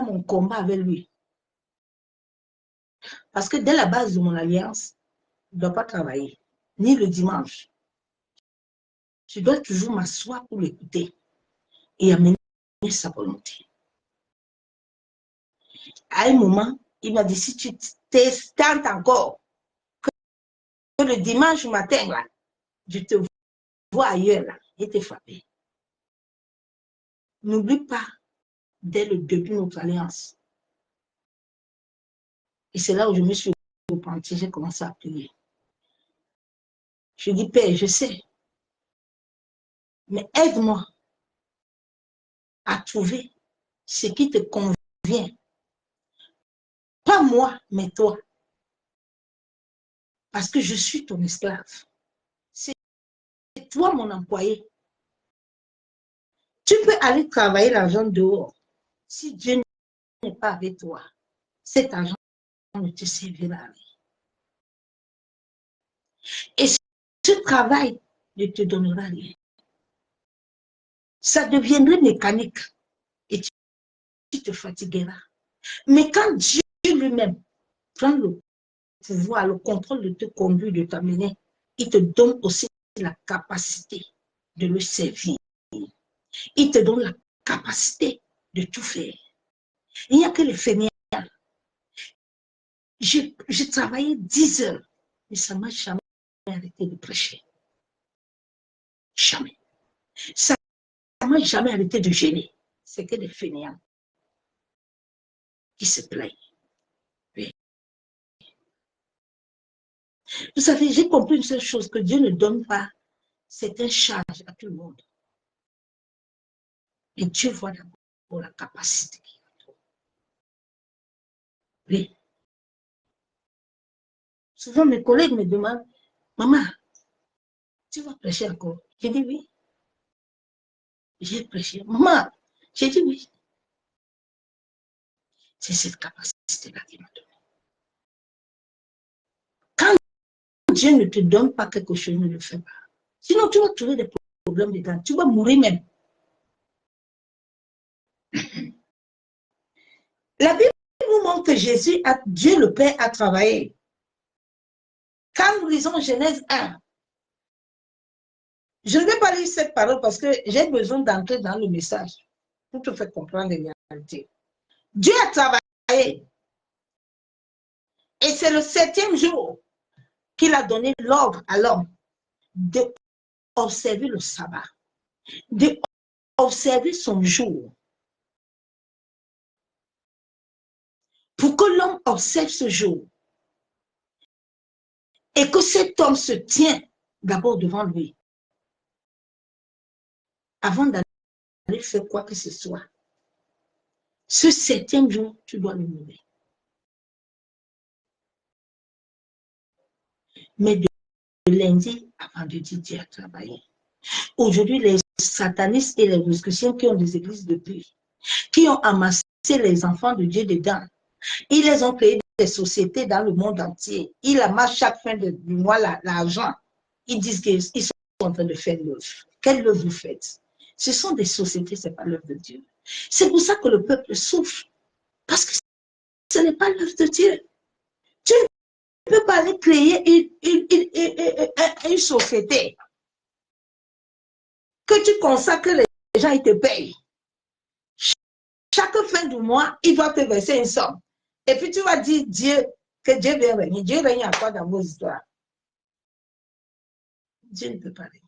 mon combat avec lui. Parce que dès la base de mon alliance, je ne dois pas travailler, ni le dimanche. Je dois toujours m'asseoir pour l'écouter et amener sa volonté. À un moment, il m'a dit, si tu tentes encore, que le dimanche matin, là, je te vois ailleurs, là, et te frapper. N'oublie pas, dès le début de notre alliance. Et c'est là où je me suis repentie, j'ai commencé à prier. Je dis, Père, je sais, mais aide-moi à trouver ce qui te convient. Pas moi, mais toi. Parce que je suis ton esclave. C'est toi mon employé. Tu peux aller travailler l'argent dehors. Si Dieu n'est pas avec toi, cet argent ne te servira à rien. Et ce travail ne te donnera rien. Ça deviendrait mécanique et tu te fatigueras. Mais quand Dieu lui-même prend le pouvoir, le contrôle de te conduire, de t'amener, il te donne aussi la capacité de le servir. Il te donne la capacité de tout faire. Il n'y a que les fainéants. J'ai travaillé 10 heures, mais ça ne m'a jamais arrêté de prêcher. Jamais. Ça ne m'a jamais arrêté de gêner. C'est que des fainéants qui se plaignent. Oui. Vous savez, j'ai compris une seule chose, que Dieu ne donne pas cette charge à tout le monde. Et Dieu voit d'abord la capacité qu'il a. Oui. Souvent, mes collègues me demandent, maman, tu vas prêcher encore? J'ai dit oui. J'ai prêché. Maman, j'ai dit oui. C'est cette capacité-là qu'il m'a donnée. Quand Dieu ne te donne pas quelque chose, ne le fais pas. Sinon, tu vas trouver des problèmes dedans. Tu vas mourir même. La Bible nous montre que Jésus, Dieu le Père, a travaillé. Quand nous lisons Genèse 1, je ne vais pas lire cette parole parce que j'ai besoin d'entrer dans le message pour te faire comprendre les réalités. Dieu a travaillé. Et c'est le 7e jour qu'il a donné l'ordre à l'homme d'observer le sabbat, d'observer son jour. Pour que l'homme observe ce jour et que cet homme se tient d'abord devant lui avant d'aller faire quoi que ce soit. Ce 7e jour, tu dois le lever. Mais de lundi à vendredi, Dieu a travaillé. Aujourd'hui, les satanistes et les rosicruciens qui ont des églises depuis, qui ont amassé les enfants de Dieu dedans, ils les ont créé des sociétés dans le monde entier. Ils amassent chaque fin du mois l'argent. Ils disent qu'ils sont en train de faire l'œuvre. Quelle œuvre vous faites? Ce sont des sociétés, ce n'est pas l'œuvre de Dieu. C'est pour ça que le peuple souffre. Parce que ce n'est pas l'œuvre de Dieu. Tu ne peux pas aller créer une société que tu consacres, les gens, ils te payent. Chaque fin du mois, il doit te verser une somme. Et puis tu vas dire Dieu, que Dieu vient régner. Dieu règne à quoi dans vos histoires? Dieu ne peut pas régner.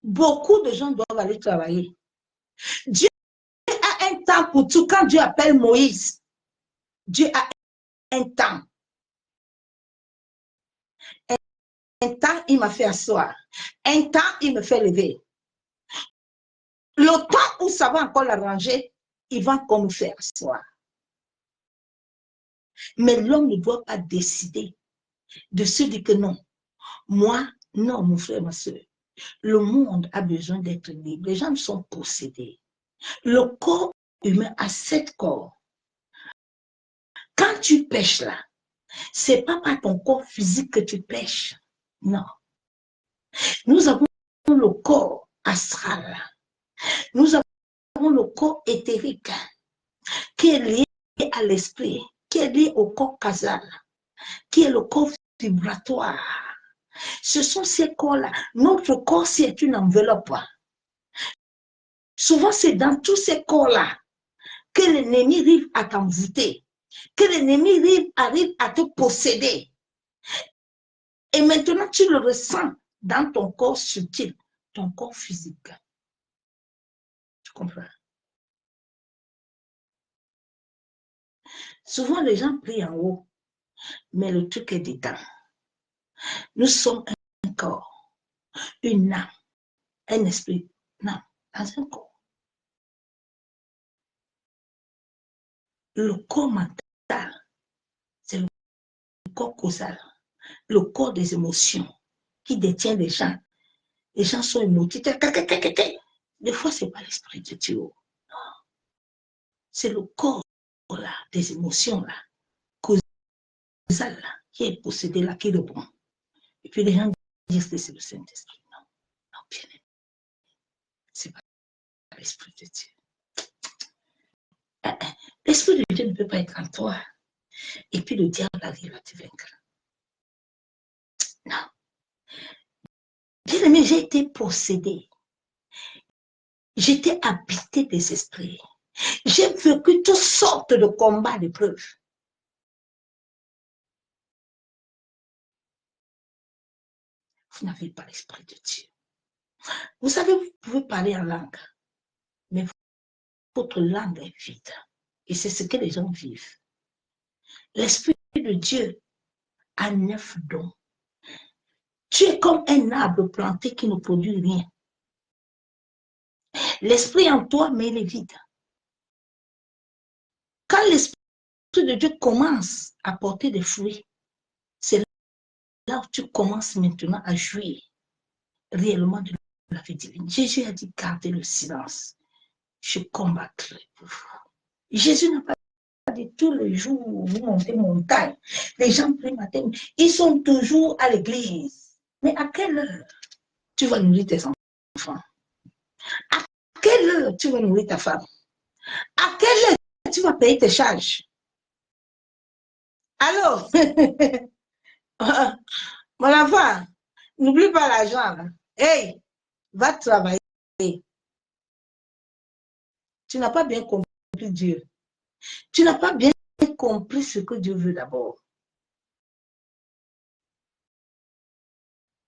Beaucoup de gens doivent aller travailler. Dieu a un temps pour tout. Quand Dieu appelle Moïse, Dieu a un temps. Un temps, il m'a fait asseoir. Un temps, il me fait lever. Le temps où ça va encore l'arranger, il va encore me faire asseoir. Mais l'homme ne doit pas décider de se dire que non. Moi, non, mon frère, ma soeur. Le monde a besoin d'être libre. Les gens sont possédés. Le corps humain a 7 corps. Quand tu pêches là, ce n'est pas par ton corps physique que tu pêches. Non. Nous avons le corps astral. Nous avons le corps éthérique qui est lié à l'esprit, qui est lié au corps causal, qui est le corps vibratoire. Ce sont ces corps-là. Notre corps, c'est une enveloppe. Souvent, c'est dans tous ces corps-là que l'ennemi arrive à t'envoûter, que l'ennemi arrive à te posséder. Et maintenant, tu le ressens dans ton corps subtil, ton corps physique. Tu comprends? Souvent, les gens prient en haut, mais le truc est dedans. Nous sommes un corps, une âme, un esprit, non, dans un corps. Le corps mental, c'est le corps causal, le corps des émotions qui détient les gens. Les gens sont émotifs. Des fois, ce n'est pas l'esprit de Dieu. C'est le corps là, des émotions là, causal là, qui est possédé là, qui est le bon. Et puis les gens disent que c'est le Saint-Esprit. Non, non, bien aimé. Ce n'est pas l'esprit de Dieu. L'esprit de Dieu ne peut pas être en toi. Et puis le diable arrive à te vaincre. Non. Bien aimé, j'ai été possédé. J'étais habité des esprits. J'ai vécu toutes sortes de combats, d'épreuves. Vous n'avez pas l'esprit de Dieu. Vous savez, vous pouvez parler en langue, mais votre langue est vide. Et c'est ce que les gens vivent. L'esprit de Dieu a 9 dons. Tu es comme un arbre planté qui ne produit rien. L'esprit en toi, mais il est vide. Quand l'esprit de Dieu commence à porter des fruits, c'est là où tu commences maintenant à jouir réellement de la vie divine. Jésus a dit, gardez le silence. Je combattrai pour vous. Jésus n'a pas dit tous les jours, vous montez montagne. Les gens prient matin, ils sont toujours à l'église. Mais à quelle heure tu vas nourrir tes enfants? À quelle heure tu vas nourrir ta femme? À quelle heure tu vas payer tes charges? Alors, mon enfant, n'oublie pas l'argent. Hey, va travailler. Tu n'as pas bien compris Dieu. Tu n'as pas bien compris ce que Dieu veut d'abord.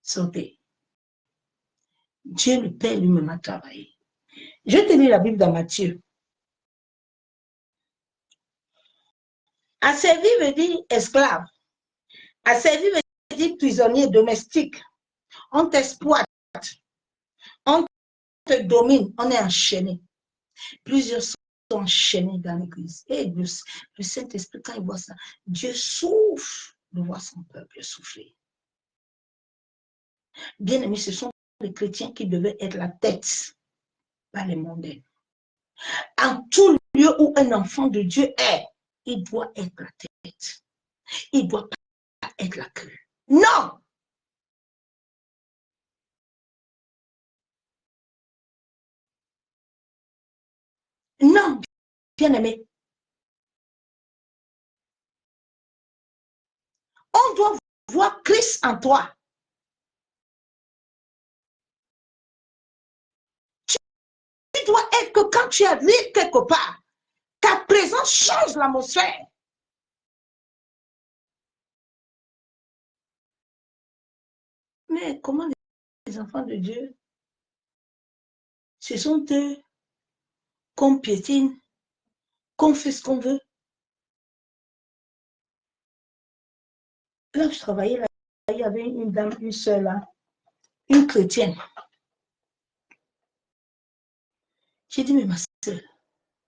Sortez. Dieu le Père lui-même a travaillé. Je te lis la Bible dans Matthieu. Asservi veut dire esclave. Asservi veut dire prisonnier domestique. On t'exploite. On te domine. On est enchaîné. Plusieurs sont enchaînés dans l'église. Et le Saint-Esprit, quand il voit ça, Dieu souffre de voir son peuple souffrir. Bien aimé, ce sont les chrétiens qui devaient être la tête, pas les mondains. En tout lieu où un enfant de Dieu est, il doit être la tête. Il ne doit pas être la queue. Non! Non, bien aimé. On doit voir Christ en toi. Tu dois être que quand tu arrives quelque part, ta présence change l'atmosphère. Mais comment les enfants de Dieu, ce sont eux qu'on piétine, qu'on fait ce qu'on veut. Là où je travaillais, là, il y avait une dame, une sœur là, une chrétienne. J'ai dit, mais ma sœur,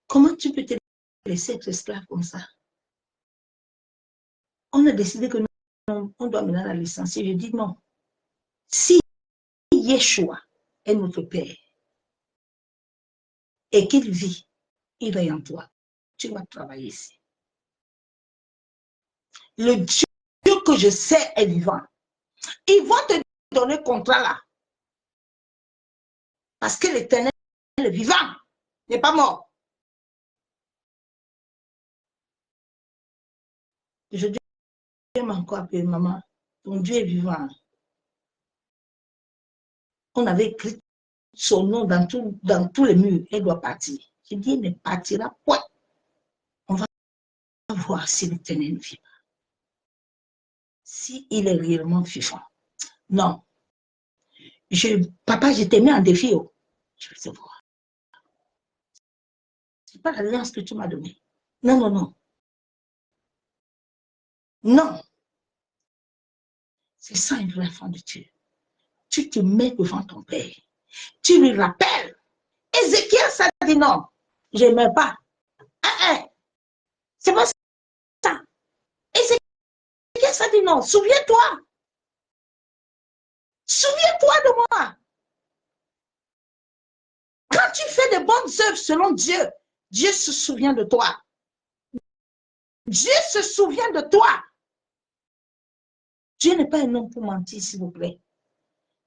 comment tu peux te laisser être esclave comme ça? On a décidé que nous, on doit maintenant la licencier. J'ai dit non. Si Yeshua est notre Père et qu'il vit, il est en toi, tu vas travailler ici. Le Dieu que je sais est vivant. Ils vont te donner contrat là. Parce que l'Éternel est vivant, n'est pas mort. Je dis encore un peu, maman, ton Dieu est vivant. On avait écrit son nom dans tous les murs. Elle doit partir. J'ai dit, elle ne partira point. On va voir si l'Éternel vit. Si il est réellement vivant. Non. Papa, je t'ai mis en défi. Oh. Je vais te voir. Ce n'est pas l'alliance que tu m'as donnée. Non, non, non. Non. C'est ça un vrai enfant de Dieu. Tu te mets devant ton Père. Tu lui rappelles. Ézéchiel, ça dit non. Je n'aime pas. C'est pas ça. Ézéchiel, ça dit non. Souviens-toi. Souviens-toi de moi. Quand tu fais de bonnes œuvres selon Dieu, Dieu se souvient de toi. Dieu se souvient de toi. Dieu n'est pas un homme pour mentir, s'il vous plaît.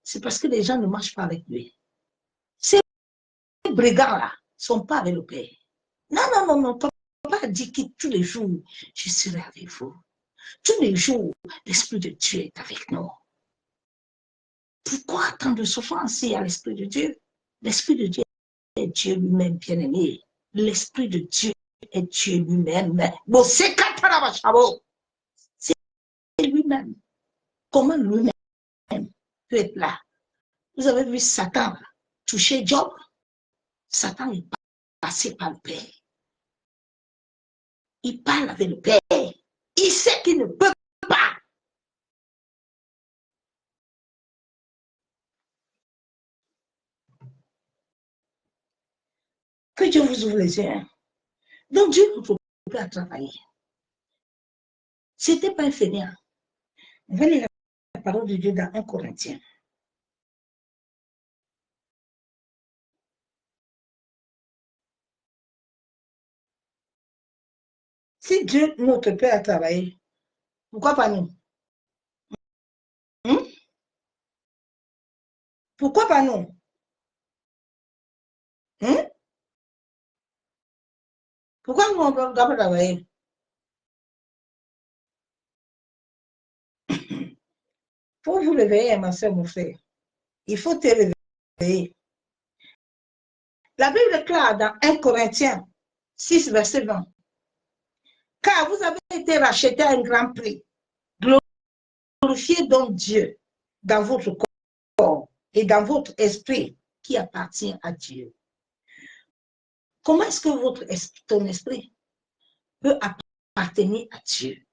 C'est parce que les gens ne marchent pas avec lui. Ces brigands-là ne sont pas avec le Père. Non, non, non, non. Papa dit que tous les jours, je serai avec vous. Tous les jours, l'Esprit de Dieu est avec nous. Pourquoi tant de souffrance il y a l'Esprit de Dieu? L'Esprit de Dieu est Dieu lui-même, bien-aimé. L'Esprit de Dieu est Dieu lui-même. C'est lui-même. Comment lui-même peut être là? Vous avez vu Satan toucher Job? Satan est passé par le Père. Il parle avec le Père. Il sait qu'il ne peut pas. Que Dieu vous ouvre les yeux. Donc Dieu nous propose à travailler. Ce n'était pas un fainéant. On va lire la parole de Dieu dans 1 Corinthiens. Si Dieu, notre Père, a travaillé, pourquoi pas nous? Pourquoi pas nous? Pourquoi nous, on ne doit pas travailler? Pour vous réveiller, ma soeur, mon frère, il faut te réveiller. La Bible est claire dans 1 Corinthiens 6, verset 20. Car vous avez été rachetés à un grand prix. Glorifiez donc Dieu dans votre corps et dans votre esprit qui appartient à Dieu. Comment est-ce que ton esprit peut appartenir à Dieu?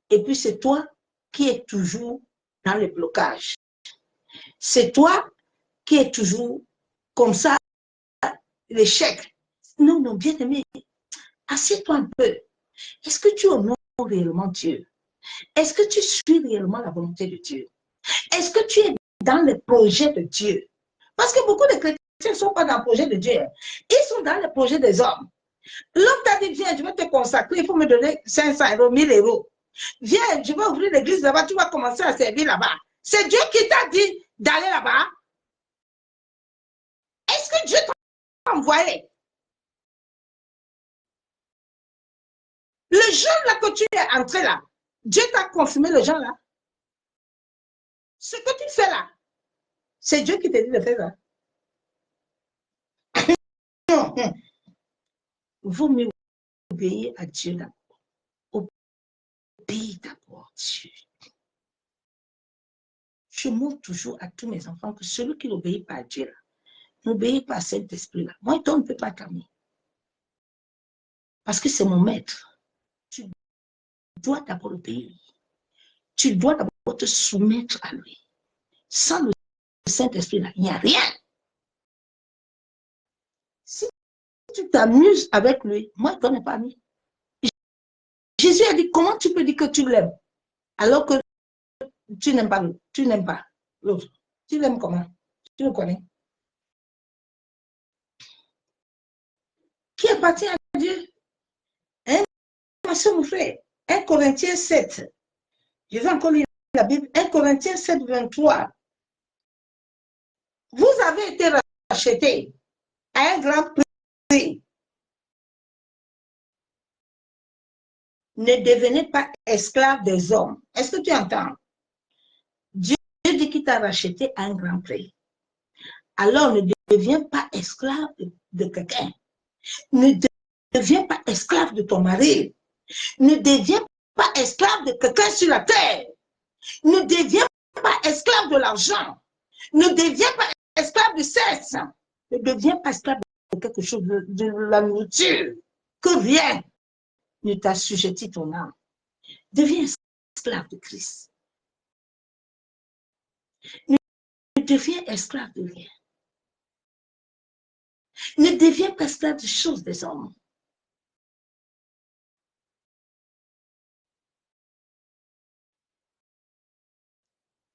Et puis c'est toi qui es toujours dans le blocage. C'est toi qui es toujours comme ça, l'échec. Non, non, bien aimé, assieds-toi un peu. Est-ce que tu honores réellement Dieu? Est-ce que tu suis réellement la volonté de Dieu? Est-ce que tu es dans le projet de Dieu? Parce que beaucoup de chrétiens ne sont pas dans le projet de Dieu. Ils sont dans le projet des hommes. L'homme t'a dit, viens, je vais te consacrer, il faut me donner 500 euros, 1000 euros. Viens, je vais ouvrir l'église là-bas, tu vas commencer à servir là-bas. C'est Dieu qui t'a dit d'aller là-bas. Est-ce que Dieu t'a envoyé? Le jeune là que tu es entré là, Dieu t'a confirmé le jeune là. Ce que tu fais là, c'est Dieu qui t'a dit de faire ça. Vaut mieux obéir à Dieu là. Obéis d'abord Dieu. Je montre toujours à tous mes enfants que celui qui n'obéit pas à Dieu là, n'obéit pas à cet esprit-là. Moi, toi, on ne peut pas t'amener. Parce que c'est mon maître. Tu dois d'abord obéir. Tu dois d'abord te soumettre à lui. Sans le Saint-Esprit-là, il n'y a rien. Si tu t'amuses avec lui, moi, je ne n'ai pas mis. Jésus a dit, comment tu peux dire que tu l'aimes alors que tu n'aimes pas l'autre, tu n'aimes pas l'autre. Tu l'aimes comment? Tu le connais? Qui appartient à Dieu? Hein? Mon frère, 1 Corinthiens 7. Je vais encore lire la Bible. 1 Corinthiens 7, 23. Vous avez été rachetés à un grand prix. Ne devenez pas esclaves des hommes. Est-ce que tu entends? Dieu dit qu'il t'a racheté à un grand prix. Alors ne deviens pas esclave de quelqu'un. Ne deviens pas esclave de ton mari. Ne deviens pas esclave de quelqu'un sur la terre. Ne deviens pas esclave de l'argent. Ne deviens pas esclave du sexe. Ne deviens pas esclave de quelque chose, de la nourriture. Que rien ne t'assujettit ton âme. Deviens esclave de Christ. Ne deviens esclave de rien. Ne deviens pas esclave des choses des hommes.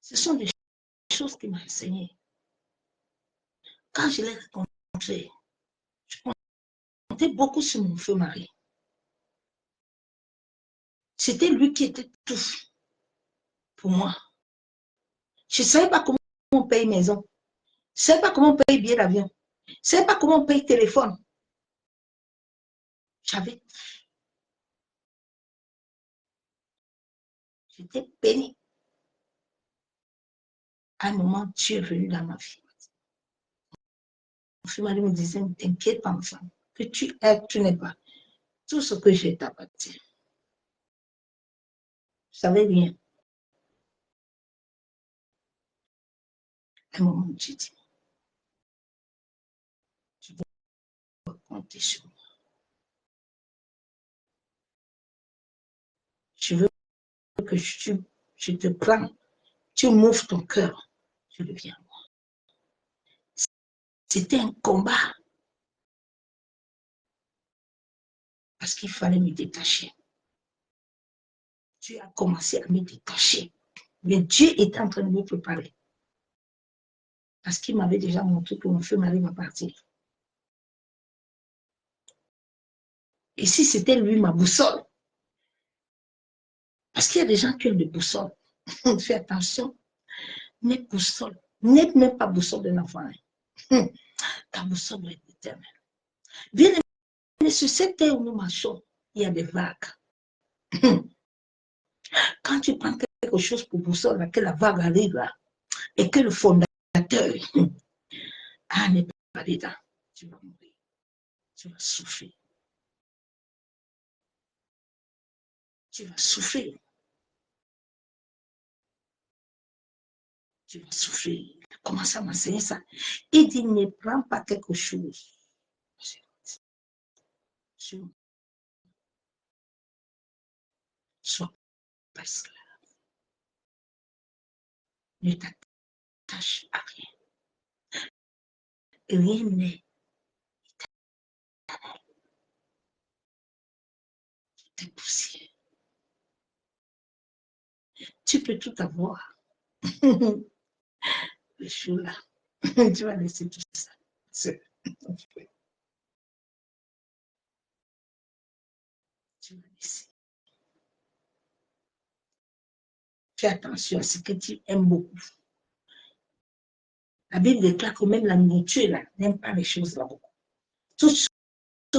Ce sont des choses qu'il m'a enseignées. Quand je l'ai rencontré, je comptais beaucoup sur mon feu mari. C'était lui qui était tout pour moi. Je ne savais pas comment on paye maison. Je ne savais pas comment on paye billet d'avion. Je ne savais pas comment on paye téléphone. J'étais bénie. À un moment, Dieu est venu dans ma vie. Mon fils me disait, ne t'inquiète pas, enfant, que tu es, tu n'es pas. Tout ce que j'ai t'appartient. Je ne savais rien. À un moment, Dieu dit, tu dois compter sur moi. Je veux que je te prends, tu m'ouvres ton cœur, je deviens à moi. C'était un combat. Parce qu'il fallait me détacher. Dieu a commencé à me détacher. Mais Dieu était en train de me préparer. Parce qu'il m'avait déjà montré que mon feu mari va partir. Et si c'était lui ma boussole, parce qu'il y a des gens qui ont des boussoles. Fais attention. N'aie boussole. N'aie même pas boussole d'un enfant. Ta boussole doit être éternelle. Bien aimé, sur cette terre où nous marchons, il y a des vagues. Quand tu prends quelque chose pour boussole, que la vague arrive là, et que le fondateur n'est pas dedans, tu vas mourir. Tu vas souffrir. Tu vas souffrir. Tu vas souffrir. Il commence à m'enseigner ça. Il dit, ne prends pas quelque chose. Sois pas esclave. Ne t'attache à rien. Rien n'est des poussières. tu peux tout avoir. Le chou là, tu vas laisser tout ça. Tu vas laisser. Fais attention à ce que tu aimes beaucoup. La Bible déclare que même la nourriture là n'aime pas les choses là beaucoup. Tout ça,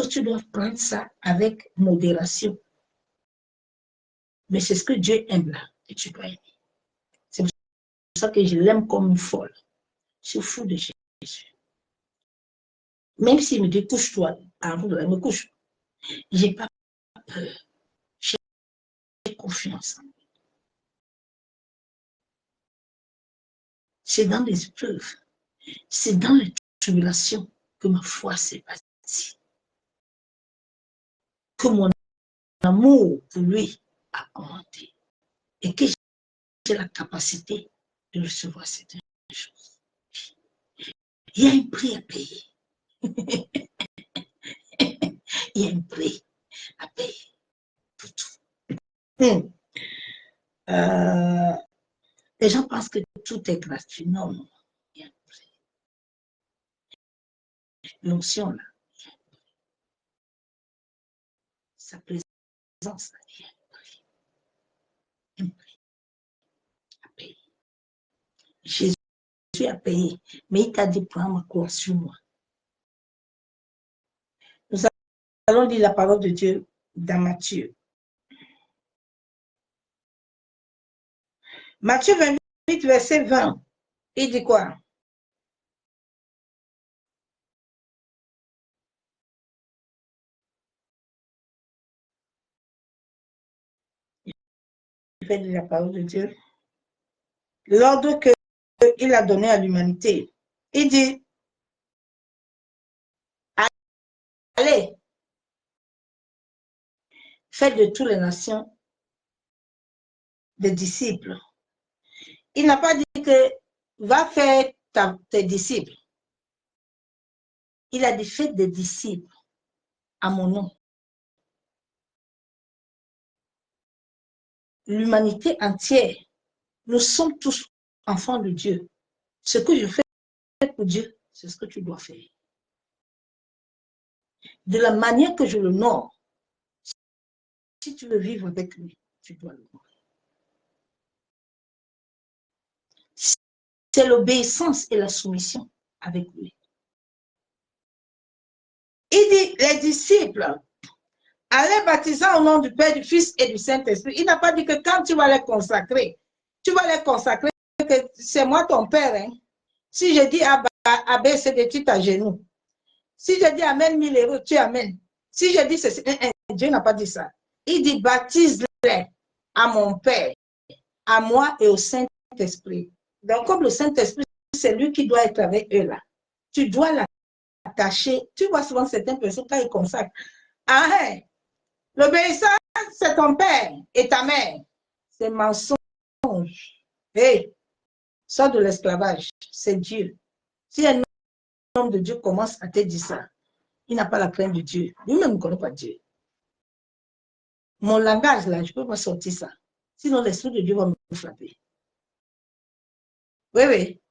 tu dois prendre ça avec modération. Mais c'est ce que Dieu aime là, et tu dois aimer. C'est pour ça que je l'aime comme une folle. Je suis fou de Jésus. Même s'il me dit couche-toi, avant de me couche, je n'ai pas peur. J'ai confiance en lui. C'est dans les épreuves, c'est dans les tribulations que ma foi s'est bâtie. Que mon amour pour lui a augmenté. Et que j'ai la capacité de recevoir certaines choses. Il y a un prix à payer. Il y a un prix à payer pour tout. Les gens pensent que tout est gratuit. Non, non. Il y a un prix. L'onction, là, sa présence, là, il y a un prix. Un prix à payer. Jésus a payé, mais il t'a dit, prends ma croix sur moi. Nous allons lire la parole de Dieu dans Matthieu. Matthieu 28, verset 20. Il dit quoi? Il fait de la parole de Dieu. L'ordre qu'il a donné à l'humanité. Il dit, allez, faites de toutes les nations des disciples. Il n'a pas dit que va faire tes disciples. Il a dit, faites des disciples à mon nom. L'humanité entière, nous sommes tous enfants de Dieu. Ce que je fais pour Dieu, c'est ce que tu dois faire. De la manière que je l'honore, si tu veux vivre avec lui, tu dois l'honorer. C'est l'obéissance et la soumission avec lui. Il dit, les disciples, allez baptisant au nom du Père, du Fils et du Saint-Esprit. Il n'a pas dit que quand tu vas les consacrer, que c'est moi ton Père. Hein. Si je dis Abbé, c'est de tu t'agenouilles. Si je dis Amen 1000 euros, tu amènes. Si je dis ceci, Dieu n'a pas dit ça. Il dit baptise-les à mon Père, à moi et au Saint-Esprit. Donc, comme le Saint-Esprit, c'est lui qui doit être avec eux là. Tu dois l'attacher. Tu vois souvent certaines personnes quand ils consacrent. Ah, hein, l'obéissance, c'est ton père et ta mère. C'est mensonge. Hey, sors de l'esclavage. C'est Dieu. Si un homme de Dieu commence à te dire ça, il n'a pas la crainte de Dieu. Lui-même ne connaît pas Dieu. Mon langage, là, je ne peux pas sortir ça. Sinon, l'Esprit de Dieu va me frapper. Oui, oui.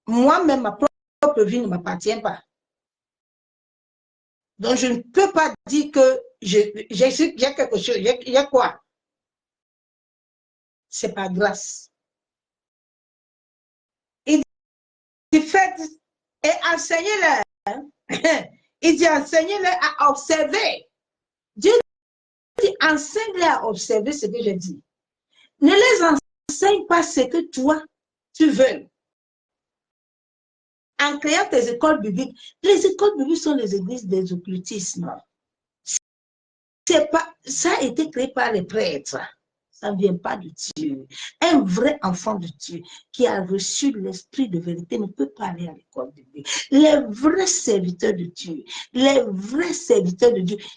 Moi-même, ma propre vie ne m'appartient pas. Donc, je ne peux pas dire que j'ai quelque chose. Il y a quoi? C'est par grâce. Il dit, faites et enseignez-leur. Il dit, enseignez-leur à observer. Dieu dit, enseigne-leur à observer ce que je dis. Ne les enseigne pas ce que toi, tu veux. En créant tes écoles bibliques, les écoles bibliques sont les églises des occultismes. Ça a été créé par les prêtres. Ça ne vient pas de Dieu. Un vrai enfant de Dieu qui a reçu l'esprit de vérité ne peut pas aller à l'école biblique. Les vrais serviteurs de Dieu,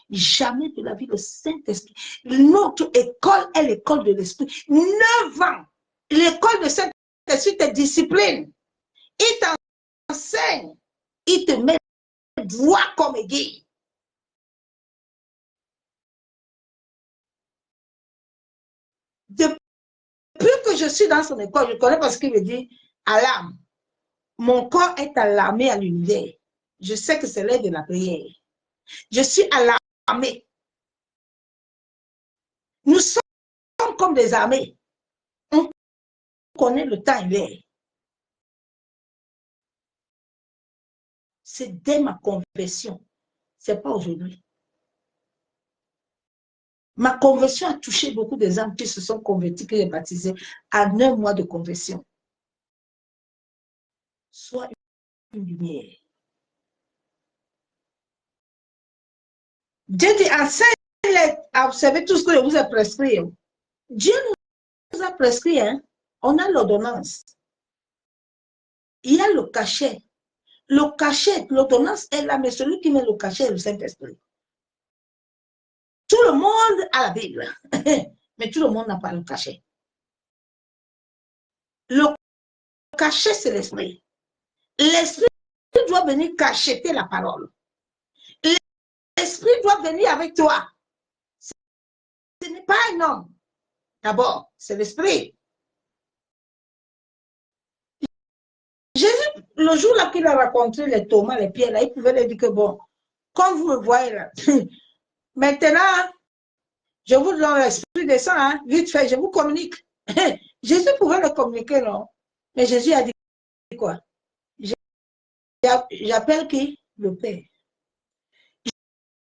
jamais de la vie le Saint-Esprit. Notre école est l'école de l'esprit. 9 ans, l'école de Saint-Esprit te discipline. Il t'enseigne, il te met droit comme aiguille. Depuis que je suis dans son école, je connais parce qu'il me dit alarme. Mon corps est alarmé à l'univers. Je sais que c'est l'heure de la prière. Je suis alarmé. Nous sommes comme des armées. On connaît le temps et l'heure. C'est dès ma conversion. Ce n'est pas aujourd'hui. Ma conversion a touché beaucoup des âmes qui se sont convertis, qui sont baptisés à 9 mois de conversion. Sois une lumière. Dieu dit, enseigne-les à observer tout ce que je vous ai prescrit. Dieu nous a prescrit, hein? On a l'ordonnance. Il y a le cachet. Le cachet, l'ordonnance est là, mais celui qui met le cachet est le Saint-Esprit. Tout le monde a la Bible, mais tout le monde n'a pas le cachet. Le cachet, c'est l'esprit. L'esprit doit venir cacheter la parole. L'esprit doit venir avec toi. Ce n'est pas un homme. D'abord, c'est l'esprit. Jésus, le jour là qu'il a rencontré les Thomas, les Pierre, là, il pouvait leur dire que bon, comme vous me voyez là, maintenant, je vous donne l'esprit des saints, hein, vite fait, je vous communique. Jésus pouvait le communiquer, non? Mais Jésus a dit quoi? J'appelle qui? Le Père.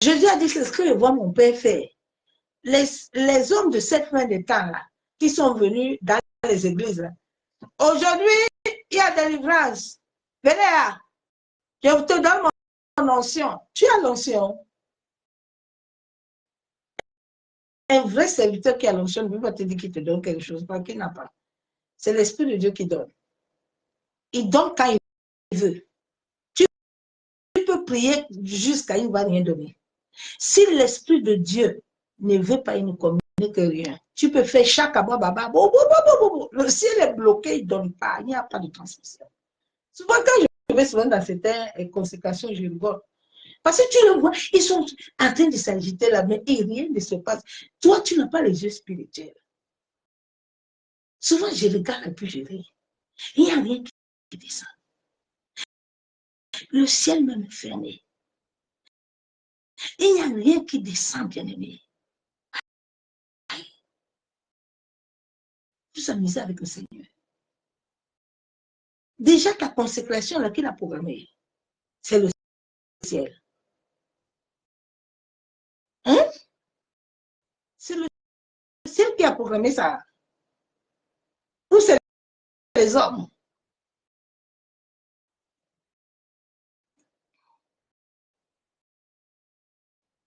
Jésus a dit, c'est ce que je vois mon Père faire. Les hommes de cette fin de temps-là, qui sont venus dans les églises, aujourd'hui, il y a délivrance. Venez là, je te donne mon onction. Tu as l'onction. Un vrai serviteur qui a l'onction ne peut pas te dire qu'il te donne quelque chose, parce qu'il n'a pas. C'est l'Esprit de Dieu qui donne. Il donne quand il veut. Tu peux prier jusqu'à il ne va rien donner. Si l'Esprit de Dieu ne veut pas, il ne communique rien. Tu peux faire chaque ababa, le ciel est bloqué, il ne donne pas. Il n'y a pas de transmission. Souvent, quand je vais souvent dans certaines consécrations, je rigole. Parce que tu le vois, ils sont en train de s'agiter là, mais rien ne se passe. Toi, tu n'as pas les yeux spirituels. Souvent, je regarde et puis je ris. Il n'y a rien qui descend. Le ciel même est fermé. Il n'y a rien qui descend, bien-aimé. Vous vous amusez avec le Seigneur. Déjà, ta consécration, là, qu'il a programmée, c'est le ciel. Hein? C'est le ciel qui a programmé ça. Ou c'est les hommes.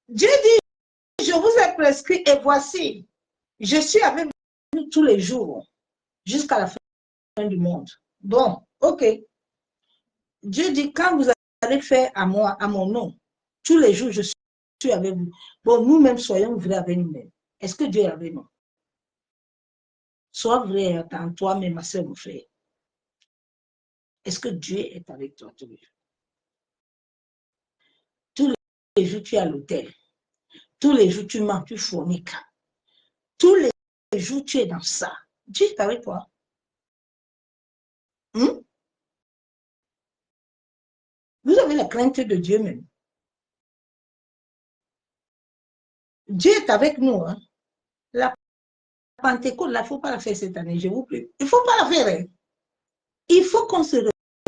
Dieu dit, je vous ai prescrit et voici, je suis avec vous tous les jours jusqu'à la fin du monde. Bon, ok. Dieu dit, quand vous allez faire à moi, à mon nom, tous les jours, je suis avec vous. Bon, nous-mêmes, soyons vrais avec nous-mêmes. Est-ce que Dieu est avec nous? Sois vrai en toi-même, ma soeur, mon frère. Est-ce que Dieu est avec toi tous les jours? Tous les jours, tu es à l'hôtel. Tous les jours, tu mens, tu forniques. Tous les jours, tu es dans ça. Dieu est avec toi. Vous avez la crainte de Dieu même. Dieu est avec nous. Hein. La Pentecôte, il ne faut pas la faire cette année, je vous prie. Il ne faut pas la faire. Hein. Il faut qu'on se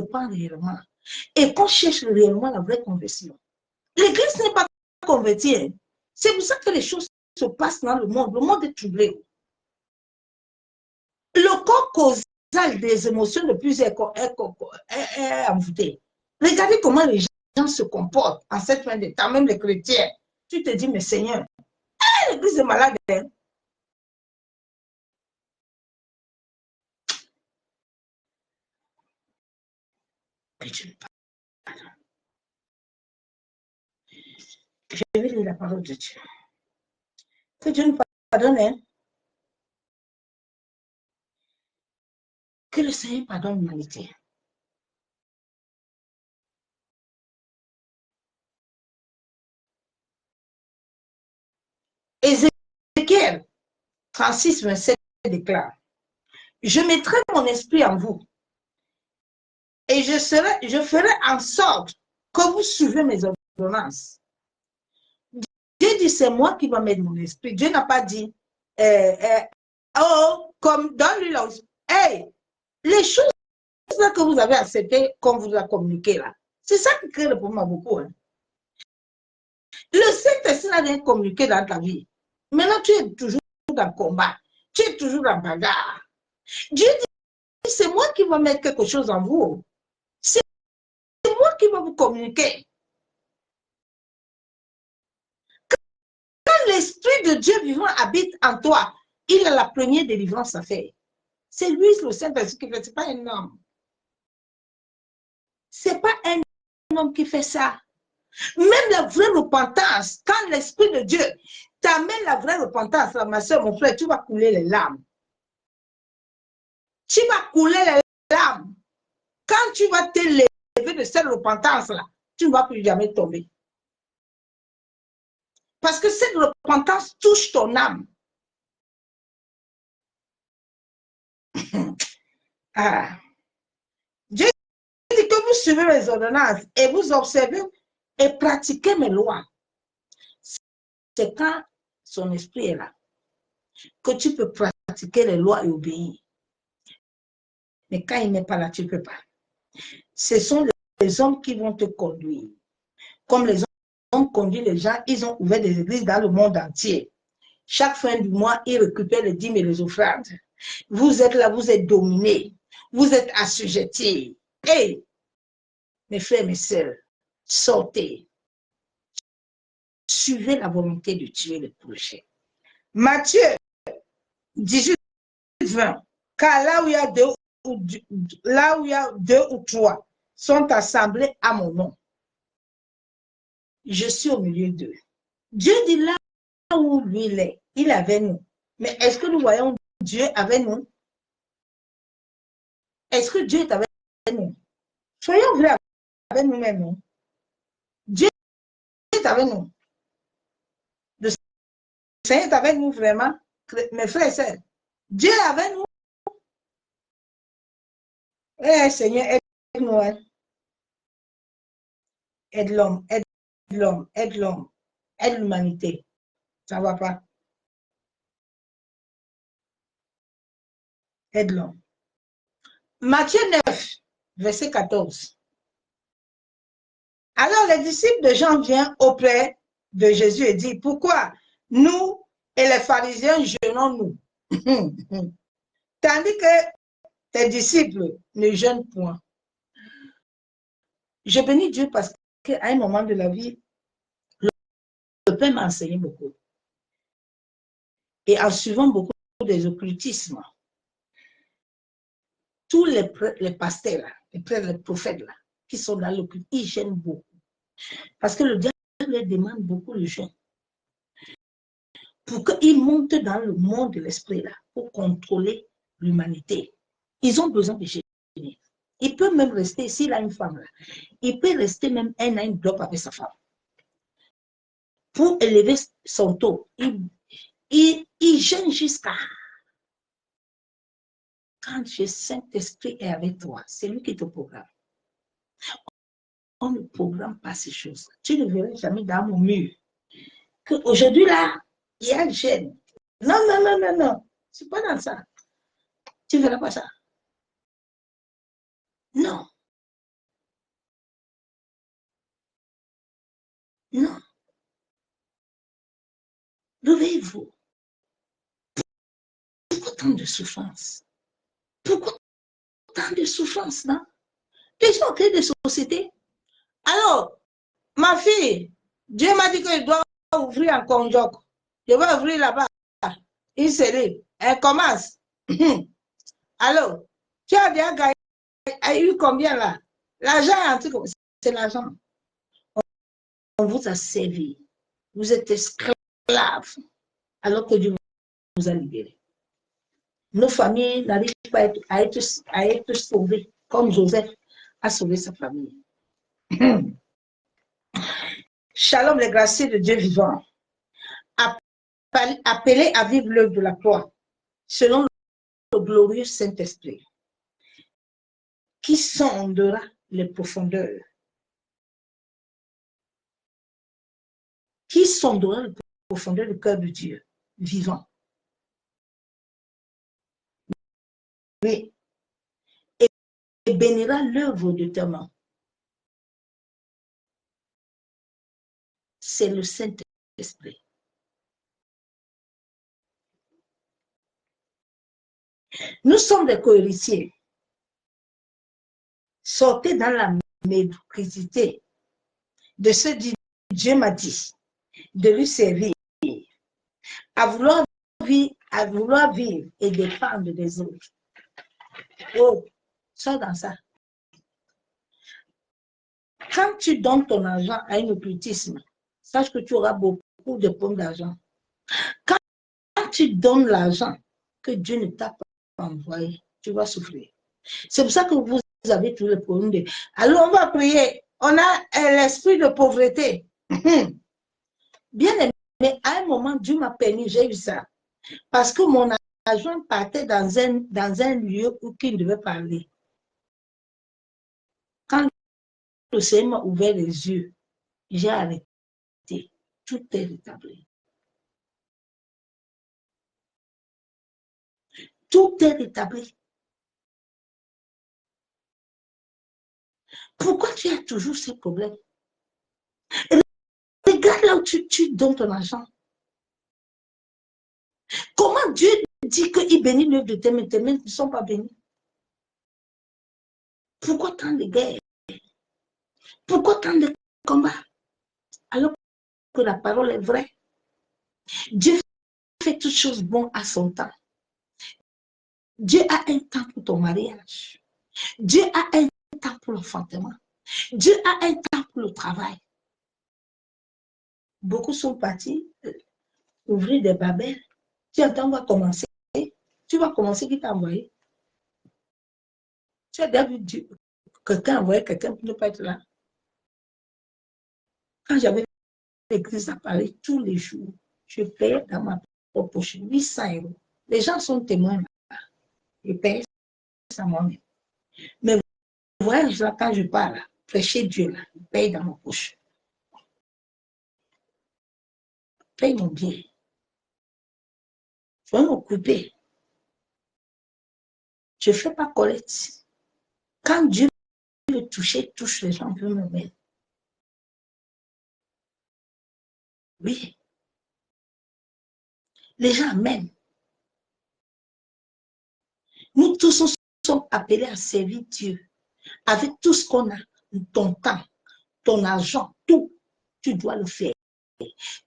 repente réellement et qu'on cherche réellement la vraie conversion. L'Église n'est pas convertie. Hein. C'est pour ça que les choses se passent dans le monde. Le monde est troublé. Le corps causal des émotions de plus est envoûté. Regardez comment les gens se comportent en cette fin de temps, même les chrétiens. Tu te dis, mais Seigneur, l'Église est malade. Hein? Que Dieu nous pardonne. Je vais lire la parole de Dieu. Que Dieu nous pardonne. Hein? Que le Seigneur pardonne l'humanité. Ézéchiel 36, 27 déclare, je mettrai mon esprit en vous et je ferai en sorte que vous suivez mes ordonnances. Dieu dit, c'est moi qui vais mettre mon esprit. Dieu n'a pas dit, oh, comme donne-lui là. Hey, les choses là que vous avez acceptées, comme vous a communiqué là, c'est ça qui crée le problème à beaucoup. Hein. Le Saint-Esprit n'a rien communiqué dans ta vie. Maintenant, tu es toujours dans le combat. Tu es toujours dans la bagarre. Dieu dit, c'est moi qui vais mettre quelque chose en vous. C'est moi qui vais vous communiquer. Quand l'Esprit de Dieu vivant habite en toi, il a la première délivrance à faire. C'est lui, le Saint-Esprit, qui fait. Ce n'est pas un homme. Ce n'est pas un homme qui fait ça. Même la vraie repentance, quand l'Esprit de Dieu t'amène la vraie repentance, ma soeur, mon frère, tu vas couler les larmes. Tu vas couler les larmes. Quand tu vas te lever de cette repentance-là, tu ne vas plus jamais tomber. Parce que cette repentance touche ton âme. Ah. Dieu dit que vous suivez mes ordonnances et vous observez et pratiquez mes lois. C'est quand son esprit est là que tu peux pratiquer les lois et obéir. Mais quand il n'est pas là, tu ne peux pas. Ce sont les hommes qui vont te conduire. Comme les hommes conduisent les gens, ils ont ouvert des églises dans le monde entier. Chaque fin du mois, ils récupèrent les dîmes et les offrandes. Vous êtes là, vous êtes dominés. Vous êtes assujettis. Hey, mes frères, mes sœurs, sortez. Suivez la volonté de tuer le prochain. Matthieu 18, 20. Car là où il y a deux ou trois sont assemblés à mon nom, je suis au milieu d'eux. Dieu dit là où lui il est avec nous. Mais est-ce que nous voyons Dieu avec nous? Est-ce que Dieu est avec nous? Soyons vrais avec nous-mêmes. Dieu est avec nous. Le Seigneur est avec nous vraiment. Mes frères et sœurs, Dieu est avec nous. Eh Seigneur, aide-nous. Hein. Aide l'homme, aide l'homme, aide l'homme, aide l'humanité. Ça ne va pas. Aide l'homme. Matthieu 9, verset 14. Alors les disciples de Jean viennent auprès de Jésus et disent, pourquoi nous et les pharisiens jeûnons-nous? Tandis que tes disciples ne jeûnent point. Je bénis Dieu parce qu'à un moment de la vie, le Père m'a enseigné beaucoup. Et en suivant beaucoup des occultismes, tous les pasteurs, les prophètes là, qui sont dans l'occultisme, ils gênent beaucoup. Parce que le diable leur demande beaucoup le jeûne. Pour qu'ils montent dans le monde de l'esprit là, pour contrôler l'humanité. Ils ont besoin de jeûner. Il peut même rester, s'il a une femme là, il peut rester même un an, une bloc avec sa femme. Pour élever son taux, il gêne jusqu'à... Quand le Saint-Esprit est avec toi, c'est lui qui te programme. On ne programme pas ces choses. Tu ne verras jamais dans mon mur. Aujourd'hui là, il y a le gêne. Non, non, non, non, non. C'est pas dans ça. Tu ne verras pas ça. Non. Non. Réveillez-vous. Pourquoi tant de souffrance? Pourquoi tant de souffrance, non? Les gens créent des sociétés. Alors, ma fille, Dieu m'a dit que je dois ouvrir un conjoc. Je vais ouvrir là-bas. Une série. Elle commence. Alors, tu as déjà gagné eu combien là? L'argent est entré comme c'est l'argent. On vous a servi. Vous êtes esclaves. Alors que Dieu vous a libérés. Nos familles n'arrivent pas à être sauvées, comme Joseph a sauvé sa famille. Shalom, les gracieux de Dieu vivant, appelés à vivre l'œuvre de la croix, selon glorieux Saint-Esprit qui sondera les profondeurs, qui sondera les profondeurs du cœur de Dieu vivant. Oui. Et bénira l'œuvre de tes mains. C'est le Saint-Esprit. Nous sommes des cohéritiers. Sortez dans la médiocrité de ce que Dieu m'a dit, de lui servir, à vouloir vivre et dépendre des autres. Oh, sors dans ça. Quand tu donnes ton argent à un occultisme, sache que tu auras beaucoup de pommes d'argent. Quand tu donnes l'argent que Dieu ne t'a pas envoyé, tu vas souffrir. C'est pour ça que vous avez tous les problèmes de... Alors, on va prier. On a l'esprit de pauvreté. Bien aimé, à un moment, Dieu m'a permis, j'ai eu ça. Parce que mon argent partait dans un lieu où il devait parler. Quand le Seigneur m'a ouvert les yeux, j'ai arrêté. Tout est rétabli. Tout est rétabli. Pourquoi tu as toujours ces problèmes? Regarde là où tu donnes ton argent. Comment Dieu dit qu'il bénit l'œuvre de tes mains ne sont pas bénis? Pourquoi tant de guerres? Pourquoi tant de combats? Alors que la parole est vraie. Dieu fait toutes choses bonnes à son temps. Dieu a un temps pour ton mariage. Dieu a un temps pour l'enfantement. Dieu a un temps pour le travail. Beaucoup sont partis ouvrir des babelles. Tu attends, on va commencer. Tu vas commencer qui t'a envoyé. Tu as déjà vu quelqu'un envoyer quelqu'un pour ne pas être là. Quand j'avais l'église à Paris, tous les jours, je payais dans ma propre poche 800 €. Les gens sont témoins là. Je paye ça moi-même. Mais vous voyez, là, quand je parle, prêcher Dieu, là, je paye dans ma poche. Je paye mon bien. Je vais m'occuper. Je ne fais pas collecte. Quand Dieu veut toucher, touche les gens, veut me mettre. Oui. Les gens m'aiment. Nous tous sommes appelés à servir Dieu. Avec tout ce qu'on a, ton temps, ton argent, tout, tu dois le faire.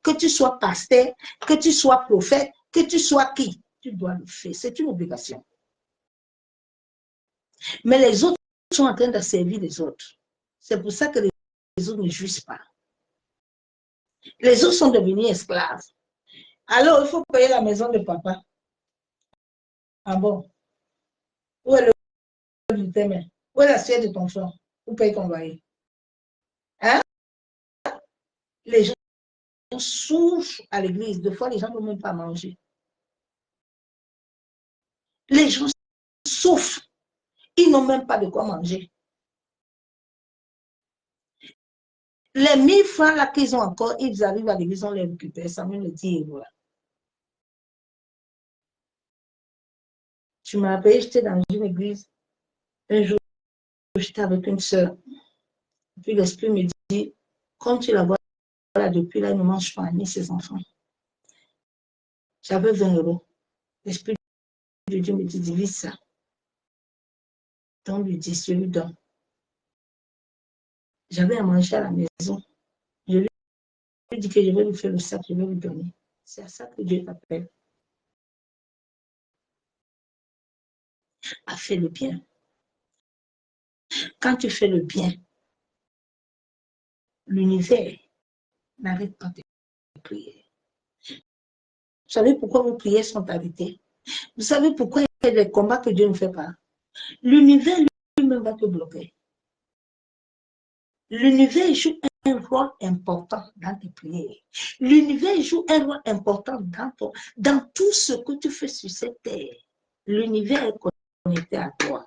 Que tu sois pasteur, que tu sois prophète, que tu sois qui, tu dois le faire. C'est une obligation. Mais les autres sont en train de servir les autres. C'est pour ça que les autres ne jouissent pas. Les autres sont devenus esclaves. Alors, il faut payer la maison de papa. Ah bon? Où est le de tes mains? Où est l'assiette de ton frère? Où paye ton loyer? Hein? Les gens souffrent à l'église. Des fois, les gens ne peuvent même pas manger. Les gens souffrent. Ils n'ont même pas de quoi manger. Les 1000 francs là qu'ils ont encore, ils arrivent à l'église, on les récupère. Ça me le dit, voilà. Tu m'as rappelé, j'étais dans une église. Un jour, j'étais avec une soeur. Puis l'esprit me dit, comme tu la vois là depuis là, elle ne mange pas, ni ses enfants. J'avais 20 €. L'esprit de Dieu me dit, divise ça. Donc, lui dit, je lui donne. J'avais à manger à la maison. Je lui dis que je vais lui faire le sac, je vais lui donner. C'est à ça que Dieu t'appelle. À faire le bien. Quand tu fais le bien, l'univers n'arrête pas de prier. Vous savez pourquoi vos prières sont arrêtées? Vous savez pourquoi il y a des combats que Dieu ne fait pas? L'univers lui-même va te bloquer. L'univers joue un rôle important dans tes prières. L'univers joue un rôle important dans tout ce que tu fais sur cette terre. L'univers est connecté à toi.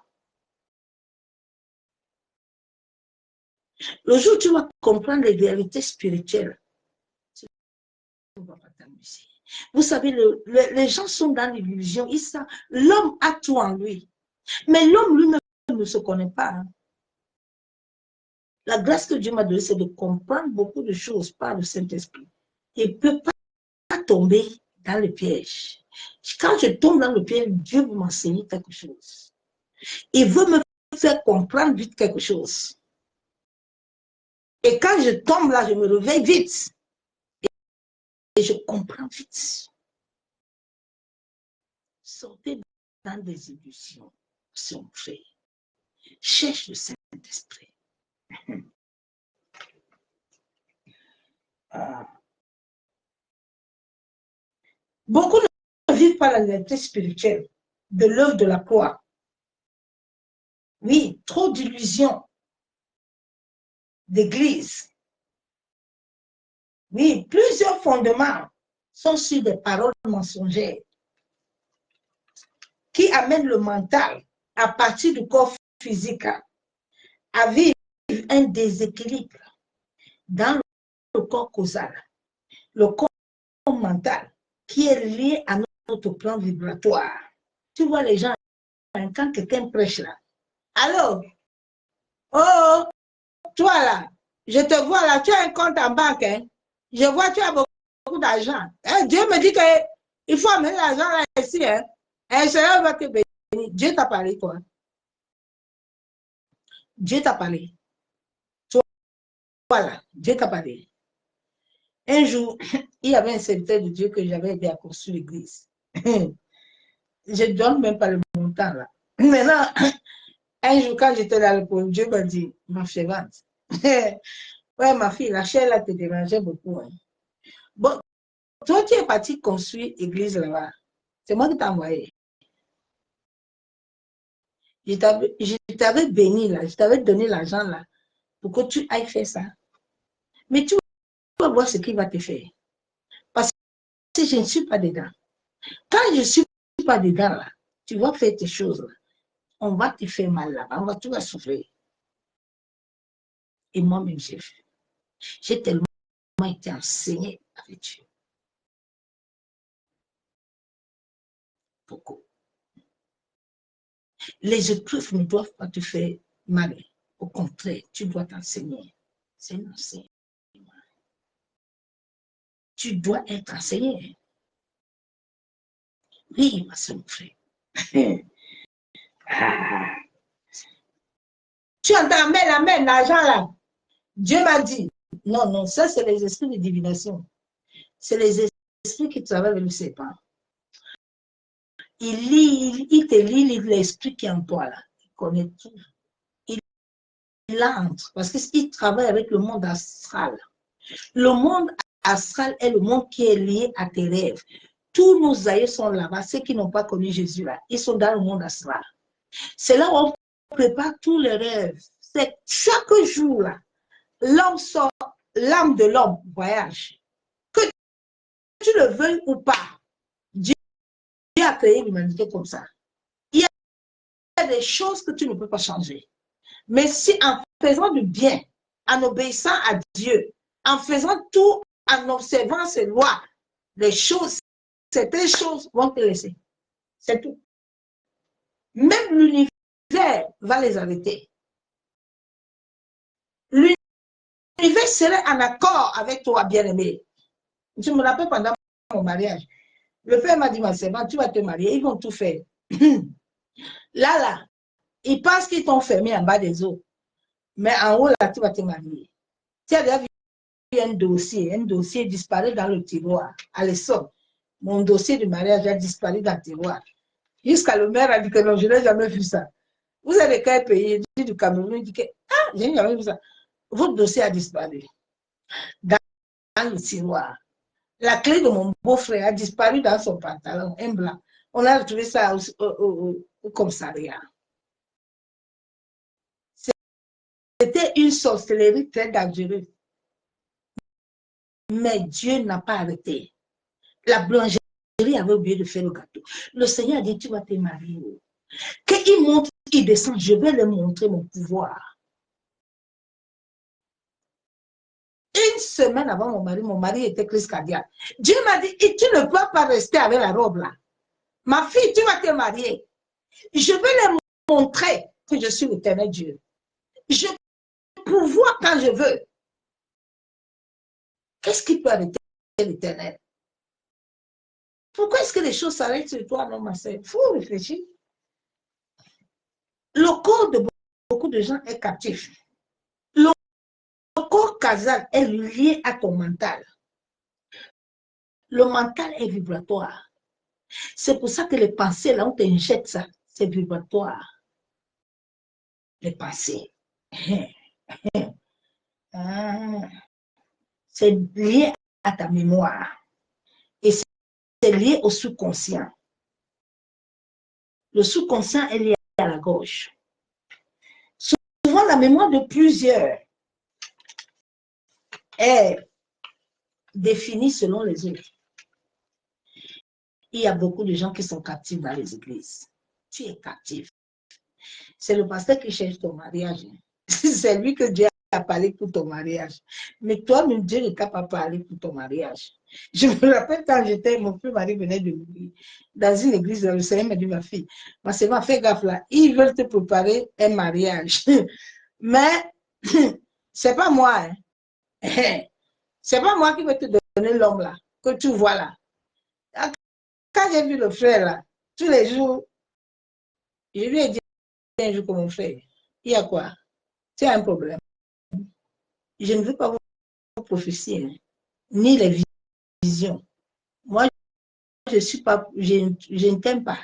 Le jour où tu vas comprendre les vérités spirituelles, tu ne vas pas t'amuser. Vous savez, les gens sont dans l'illusion. L'homme a tout en lui. Mais l'homme lui-même ne se connaît pas. Hein. La grâce que Dieu m'a donnée, c'est de comprendre beaucoup de choses par le Saint-Esprit. Il ne peut pas tomber dans le piège. Quand je tombe dans le piège, Dieu veut m'enseigner quelque chose. Il veut me faire comprendre vite quelque chose. Et quand je tombe là, je me réveille vite. Et je comprends vite. Sortez dans des illusions, si on fait. Cherche le Saint-Esprit. Beaucoup ne vivent pas la liberté spirituelle de l'œuvre de la croix. Oui, trop d'illusions d'église. Oui, plusieurs fondements sont sur des paroles mensongères qui amènent le mental à partir du corps physique à vivre un déséquilibre dans le corps causal, le corps mental qui est lié à notre plan vibratoire. Tu vois les gens, quand quelqu'un prêche là, allô, oh, toi là, je te vois là, tu as un compte en banque, hein? Je vois tu as beaucoup d'argent. Hein? Dieu me dit qu'il faut amener l'argent là ici. Hein? Et le Seigneur va te bénir. Dieu t'a parlé, toi. Dieu t'a parlé. Toi, voilà, Dieu t'a parlé. Un jour, il y avait un serviteur de Dieu que j'avais aidé à construire l'église. Je ne donne même pas le montant là. Maintenant, un jour, quand j'étais dans le pôle, Dieu m'a dit, ma servante, ouais, ma fille, la chair là te dérangeait beaucoup. Hein. Bon, toi, tu es parti construire l'église là-bas. C'est moi qui t'ai envoyé. Je t'avais béni là, je t'avais donné l'argent là pour que tu ailles faire ça. Mais tu vas voir ce qu'il va te faire. Parce que je ne suis pas dedans. Quand je ne suis pas dedans là, tu vas faire tes choses là. On va te faire mal là-bas, tu vas souffrir. Et moi-même, j'ai fait. J'ai tellement été enseigné avec Dieu. Beaucoup. Les épreuves ne doivent pas te faire mal. Au contraire, tu dois t'enseigner. C'est un enseignement. Tu dois être enseigné. Oui, ma soeur, mon frère. Ah. Tu entends, amène l'argent là. Dieu m'a dit, non, non, ça c'est les esprits de divination. C'est les esprits qui travaillent avec le serpent. Il te lit l'esprit qui est en toi là. Il connaît tout. Il entre parce qu'il travaille avec le monde astral. Le monde astral est le monde qui est lié à tes rêves. Tous nos aïeux sont là-bas. Ceux qui n'ont pas connu Jésus là, ils sont dans le monde astral. C'est là où on prépare tous les rêves. C'est chaque jour là, l'homme sort, l'âme de l'homme voyage. Que tu le veuilles ou pas, Dieu a créé l'humanité comme ça. Il y a des choses que tu ne peux pas changer. Mais si en faisant du bien, en obéissant à Dieu, en faisant tout, en observant ses lois, les choses, certaines choses vont te laisser. C'est tout. Même l'univers va les arrêter. L'univers serait en accord avec toi, bien-aimé. Je me rappelle pendant mon mariage, le père m'a dit, ma servante, tu vas te marier, ils vont tout faire. Là, ils pensent qu'ils t'ont fermé en bas des eaux. Mais en haut, là, tu vas te marier. Tu as déjà vu un dossier disparu dans le tiroir, à l'essor. Mon dossier de mariage a disparu dans le tiroir. Jusqu'à le maire a dit que non, je n'ai jamais vu ça. Vous avez quel pays? Il dit du Cameroun, il dit que, ah, je n'ai jamais vu ça. Votre dossier a disparu dans le tiroir. La clé de mon beau-frère a disparu dans son pantalon, un blanc. On a retrouvé ça au commissariat. C'était une sorcellerie très dangereuse. Mais Dieu n'a pas arrêté. La boulangerie avait oublié de faire le gâteau. Le Seigneur a dit, tu vas te marier. Qu'il monte, il descend, je vais lui montrer mon pouvoir. Une semaine avant mon mari était crise cardiaque. Dieu m'a dit, tu ne peux pas rester avec la robe là. Ma fille, tu vas te marier. Je vais lui montrer que je suis l'Éternel Dieu. Je peux pouvoir quand je veux. Qu'est-ce qui peut arrêter l'Éternel? Pourquoi est-ce que les choses s'arrêtent sur toi, non, ma soeur? Il faut réfléchir. Le corps de beaucoup de gens est captif. Le corps causal est lié à ton mental. Le mental est vibratoire. C'est pour ça que les pensées, là, on t'injecte ça. C'est vibratoire. Les pensées. C'est lié à ta mémoire. Et c'est lié au sous-conscient. Le sous-conscient est lié à la gauche. Souvent, la mémoire de plusieurs est définie selon les autres. Il y a beaucoup de gens qui sont captifs dans les églises. Tu es captif. C'est le pasteur qui cherche ton mariage. C'est lui que Dieu a parlé pour ton mariage. Mais toi-même, Dieu ne t'a pas parlé pour ton mariage. Je me rappelle quand mon petit mari venait de mourir dans une église, le Seigneur m'a dit, ma fille, c'est ma fille gaffe là, ils veulent te préparer un mariage. Mais, c'est pas moi. Hein. C'est pas moi qui vais te donner l'homme là, que tu vois là. Quand j'ai vu le frère là, tous les jours, je lui ai dit un jour comme mon frère, il y a quoi? Tu as un problème. Je ne veux pas vos prophéties, hein, ni les visions. Moi, je ne t'aime pas.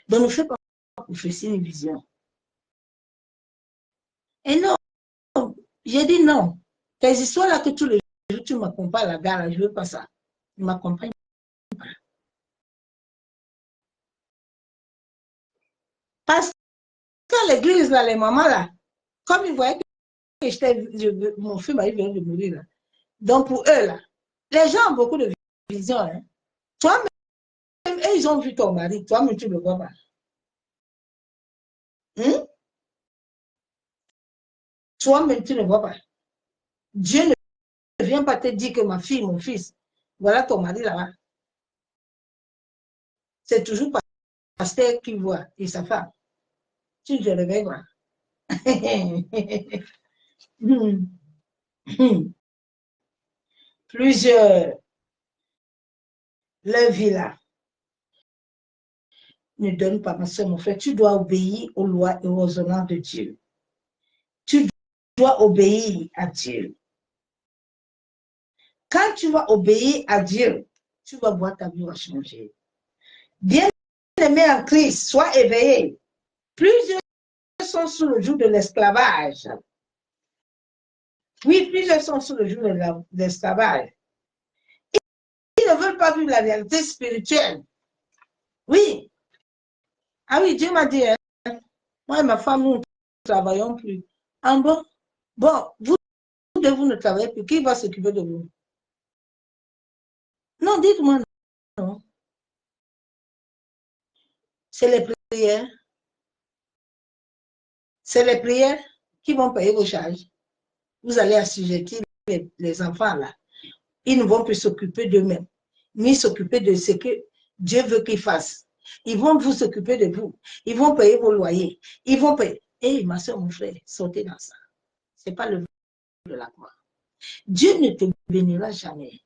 Donc, ne fais pas prophétie ni vision. Et non, j'ai dit non. Tes histoires là que tous les jours, tu m'accompagnes à la gare, là, je ne veux pas ça. Tu m'accompagnes pas. Parce qu'à l'église, là, les mamans là, comme ils voyaient que mon fils vient de mourir là. Donc, pour eux là, les gens ont beaucoup de visions. Hein. Toi-même, ils ont vu ton mari, toi-même, tu ne le vois pas. Toi-même, tu ne vois pas. Dieu ne vient pas te dire que ma fille, mon fils, voilà ton mari là-bas. C'est toujours pasteur qui voit et sa femme. Tu ne te réveilles pas. Plusieurs, leur vie là, ne donne pas, ma soeur, mon frère. Tu dois obéir aux lois et aux ordonnances de Dieu. Tu dois obéir à Dieu. Quand tu vas obéir à Dieu, tu vas voir ta vie va changer. Bien-aimé en Christ, sois éveillé. Plusieurs sont sous le joug de l'esclavage. Oui, plusieurs sont sous le joug de l'esclavage. Ils ne veulent pas vivre la réalité spirituelle. Oui. Ah oui, Dieu m'a dit, hein, moi et ma femme, nous ne travaillons plus. Ah bon? Bon, vous ne travaillez plus. Qui va s'occuper de vous? Non, dites-moi non. C'est les prières. C'est les prières qui vont payer vos charges. Vous allez assujettir les enfants là. Ils ne vont plus s'occuper d'eux-mêmes, ni s'occuper de ce que Dieu veut qu'ils fassent. Ils vont vous s'occuper de vous. Ils vont payer vos loyers. Ils vont payer. Hé, ma soeur, mon frère, sortez dans ça. Ce n'est pas le de la croix. Dieu ne te bénira jamais.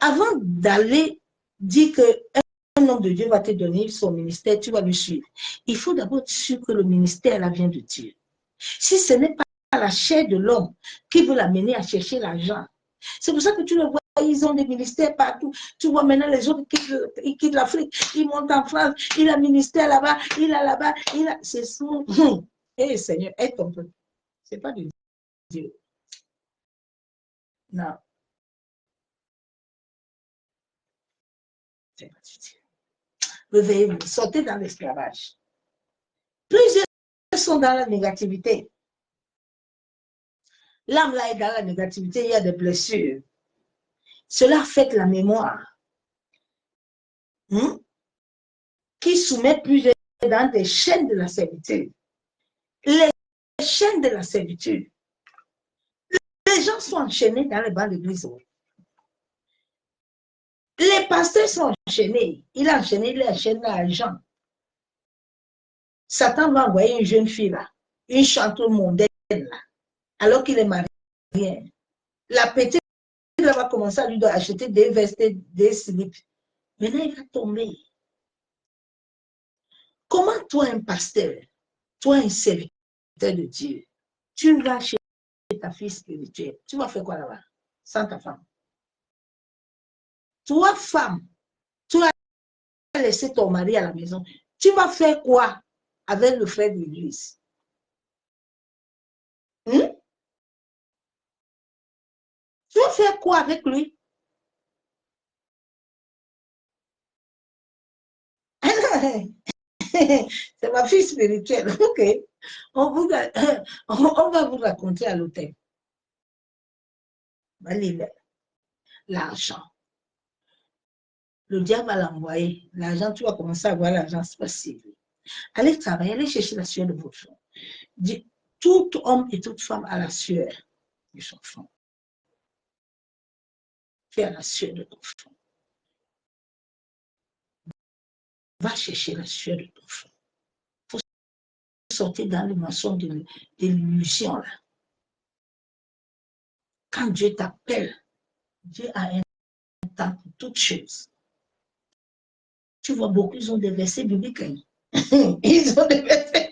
Avant d'aller dire qu'un homme de Dieu va te donner son ministère, tu vas le suivre. Il faut d'abord être sûr que le ministère là vient de Dieu. Si ce n'est pas la chair de l'homme qui veut l'amener à chercher l'argent, c'est pour ça que tu le vois, ils ont des ministères partout. Tu vois maintenant les autres qui quittent l'Afrique, ils montent en France, il a un ministère là-bas, il a là-bas, il a... C'est son... Hé Seigneur, aide ton peuple. Ce n'est pas de Dieu. Non. C'est pas de Dieu. Réveillez-vous, sortez dans l'esclavage. Plusieurs sont dans la négativité. L'âme là est dans la négativité, il y a des blessures. Cela affecte la mémoire. qui soumet plusieurs dans des chaînes de la servitude. Les chaînes de la servitude. Les gens sont enchaînés dans les bancs d'église. Les pasteurs sont enchaînés. Il enchaîne l'argent. Satan va envoyer une jeune fille là, une chanteuse mondaine là, alors qu'il est marié. La petite là, va commencer à lui acheter des vestes, des slips. Maintenant, il va tomber. Comment toi, un pasteur, toi, un serviteur de Dieu, tu vas chez ta fille spirituelle, tu vas faire quoi là-bas sans ta femme? Toi, femme, tu as laissé ton mari à la maison. Tu vas faire quoi avec le frère de l'église? Tu vas faire quoi avec lui? C'est ma fille spirituelle. Ok. On va vous raconter à l'hôtel. L'argent. Le diable va l'envoyer. L'argent, tu vas commencer à voir l'argent se passer. Allez travailler, allez chercher la sueur de votre front. Tout homme et toute femme a la sueur de son front. Tu as la sueur de ton front. Va chercher la sueur de ton front. Il faut sortir dans le mensonge de l'illusion là. Quand Dieu t'appelle, Dieu a un temps pour toutes choses. Tu vois, beaucoup, ils ont des versets bibliques. Ils ont des versets.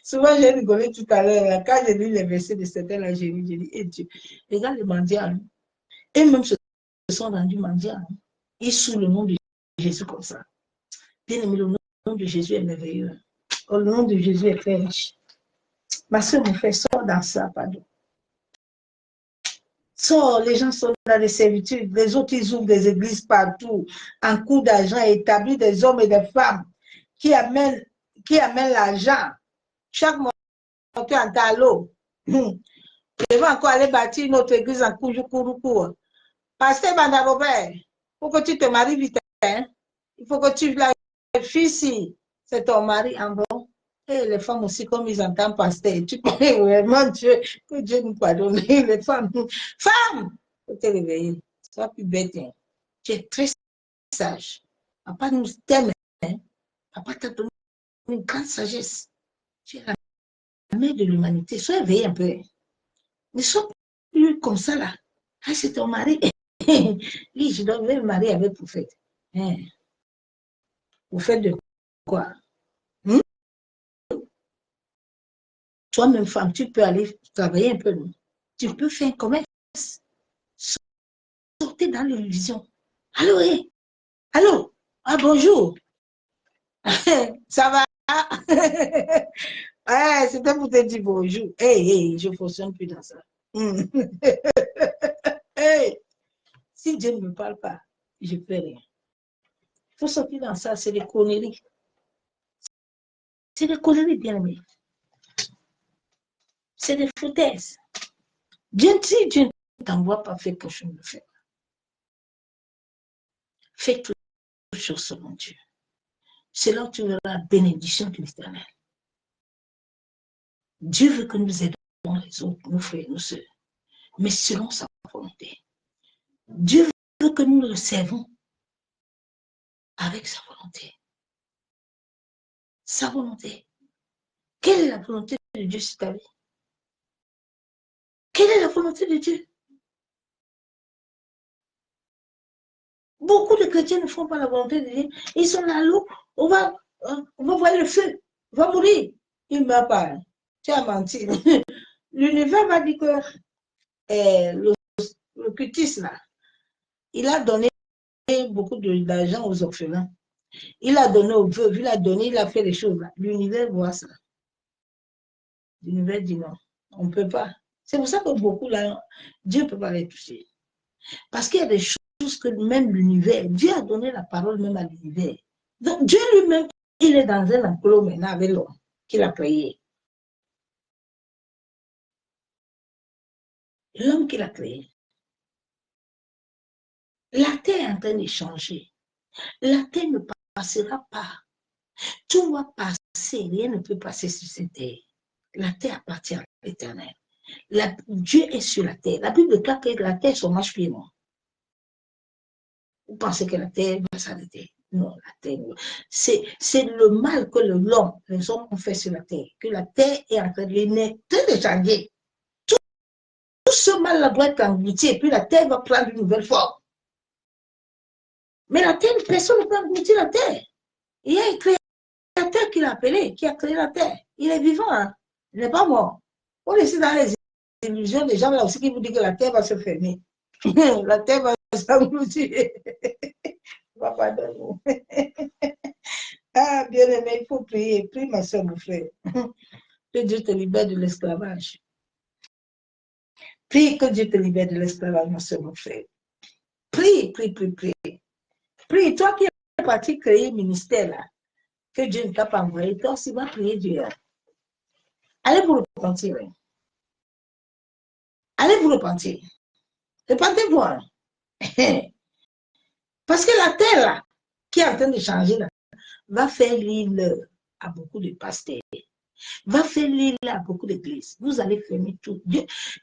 Souvent, j'ai rigolé tout à l'heure. Quand j'ai lu les versets de certains, là, j'ai dit, et Dieu, regarde les mendiants. Et même se sont rendus mendiants. Ils sous le nom de Jésus comme ça. Bien aimé, le nom de Jésus est merveilleux. Oh, le nom de Jésus est très riche. Ma soeur, mon frère, sort dans ça, pardon. Sort, les gens sont dans les servitudes. Les autres, ils ouvrent des églises partout, en cours d'argent, établis des hommes et des femmes qui amènent l'argent. Chaque mois, on est en talot. Je vais encore aller bâtir une autre église en Koujoukourou. Pasteur Banda Robert, pour que tu te maries vite, hein? Il faut que tu la fille, si c'est ton mari en bon. Et les femmes aussi, comme ils entendent pasteur, tu connais vraiment Dieu, que Dieu nous pardonne. Les femmes, femmes, faut te réveiller. Sois plus bête. Hein? Tu es très sage. Papa nous t'aime. Hein? Papa t'a donné une grande sagesse. Tu es la mère de l'humanité. Sois éveillé un peu. Ne sois plus comme ça là. Ah, c'est ton mari. Oui, je dois me marier avec le prophète. Hein? Prophète de quoi? Toi-même, femme, tu peux aller travailler un peu. Tu peux faire un commerce. Sortez dans l'illusion. Allô, hey. Allô? Ah, bonjour. Ça va? Ouais, c'était pour te dire bonjour. Hey, je ne fonctionne plus dans ça. Hey, si Dieu ne me parle pas, je ne fais rien. Il faut sortir dans ça, c'est des conneries. C'est des conneries, bien aimé. C'est des foutaises. Si Dieu ne t'envoie pas faire quelque chose de faire. Fais toutes choses selon Dieu. C'est là où tu verras la bénédiction de l'Éternel. Dieu veut que nous aidons les autres, nos frères, nos sœurs, mais selon sa volonté. Dieu veut que nous le servons avec sa volonté. Sa volonté. Quelle est la volonté de Dieu sur ta vie? Quelle est la volonté de Dieu? Beaucoup de chrétiens ne font pas la volonté de Dieu. Ils sont là, on va voir le feu, on va mourir. Il ne meurt pas. Tu as menti. L'univers va dire que le cutis, là, il a donné beaucoup d'argent aux orphelins. Il a donné aux veuves, il a fait les choses là. L'univers voit ça. L'univers dit non, on ne peut pas. C'est pour ça que beaucoup là, Dieu ne peut pas les toucher. Parce qu'il y a des choses que même l'univers, Dieu a donné la parole même à l'univers. Donc Dieu lui-même, il est dans un enclos maintenant avec l'homme qu'il a créé. L'homme qu'il a créé. La terre est en train de changer. La terre ne passera pas. Tout va passer, rien ne peut passer sur cette terre. La terre appartient à l'Éternel. Dieu est sur la terre. La Bible déclare que la terre se marche pied noir. Vous pensez que la terre va s'arrêter? Non, la terre. C'est le mal que les hommes ont fait sur la terre. Que la terre est en train de changer. Tout ce mal-là doit être englouti et puis la terre va prendre une nouvelle forme. Mais la terre, personne ne peut engloutir la terre. Il y a un créateur qui l'a appelé, qui a créé la terre. Il est vivant, hein? Il n'est pas mort. On est ici dans les illusions des gens là aussi qui vous disent que la terre va se fermer. La terre va s'engloutir. Pardonne-nous. Ah, bien aimé, il faut prier. Prie, ma soeur, mon frère. Que Dieu te libère de l'esclavage. Prie que Dieu te libère de l'esclavage, ma soeur, mon frère. Prie, prie, prie, prie. Prie, toi qui es parti créer un ministère là, que Dieu ne t'a pas envoyé, toi aussi va prier Dieu. Allez vous repentir. Allez vous repentir. Repentez-vous. Parce que la terre là, qui est en train de changer là, va faire l'île à beaucoup de pasteurs. Va faire l'île à beaucoup d'églises. Vous allez fermer tout.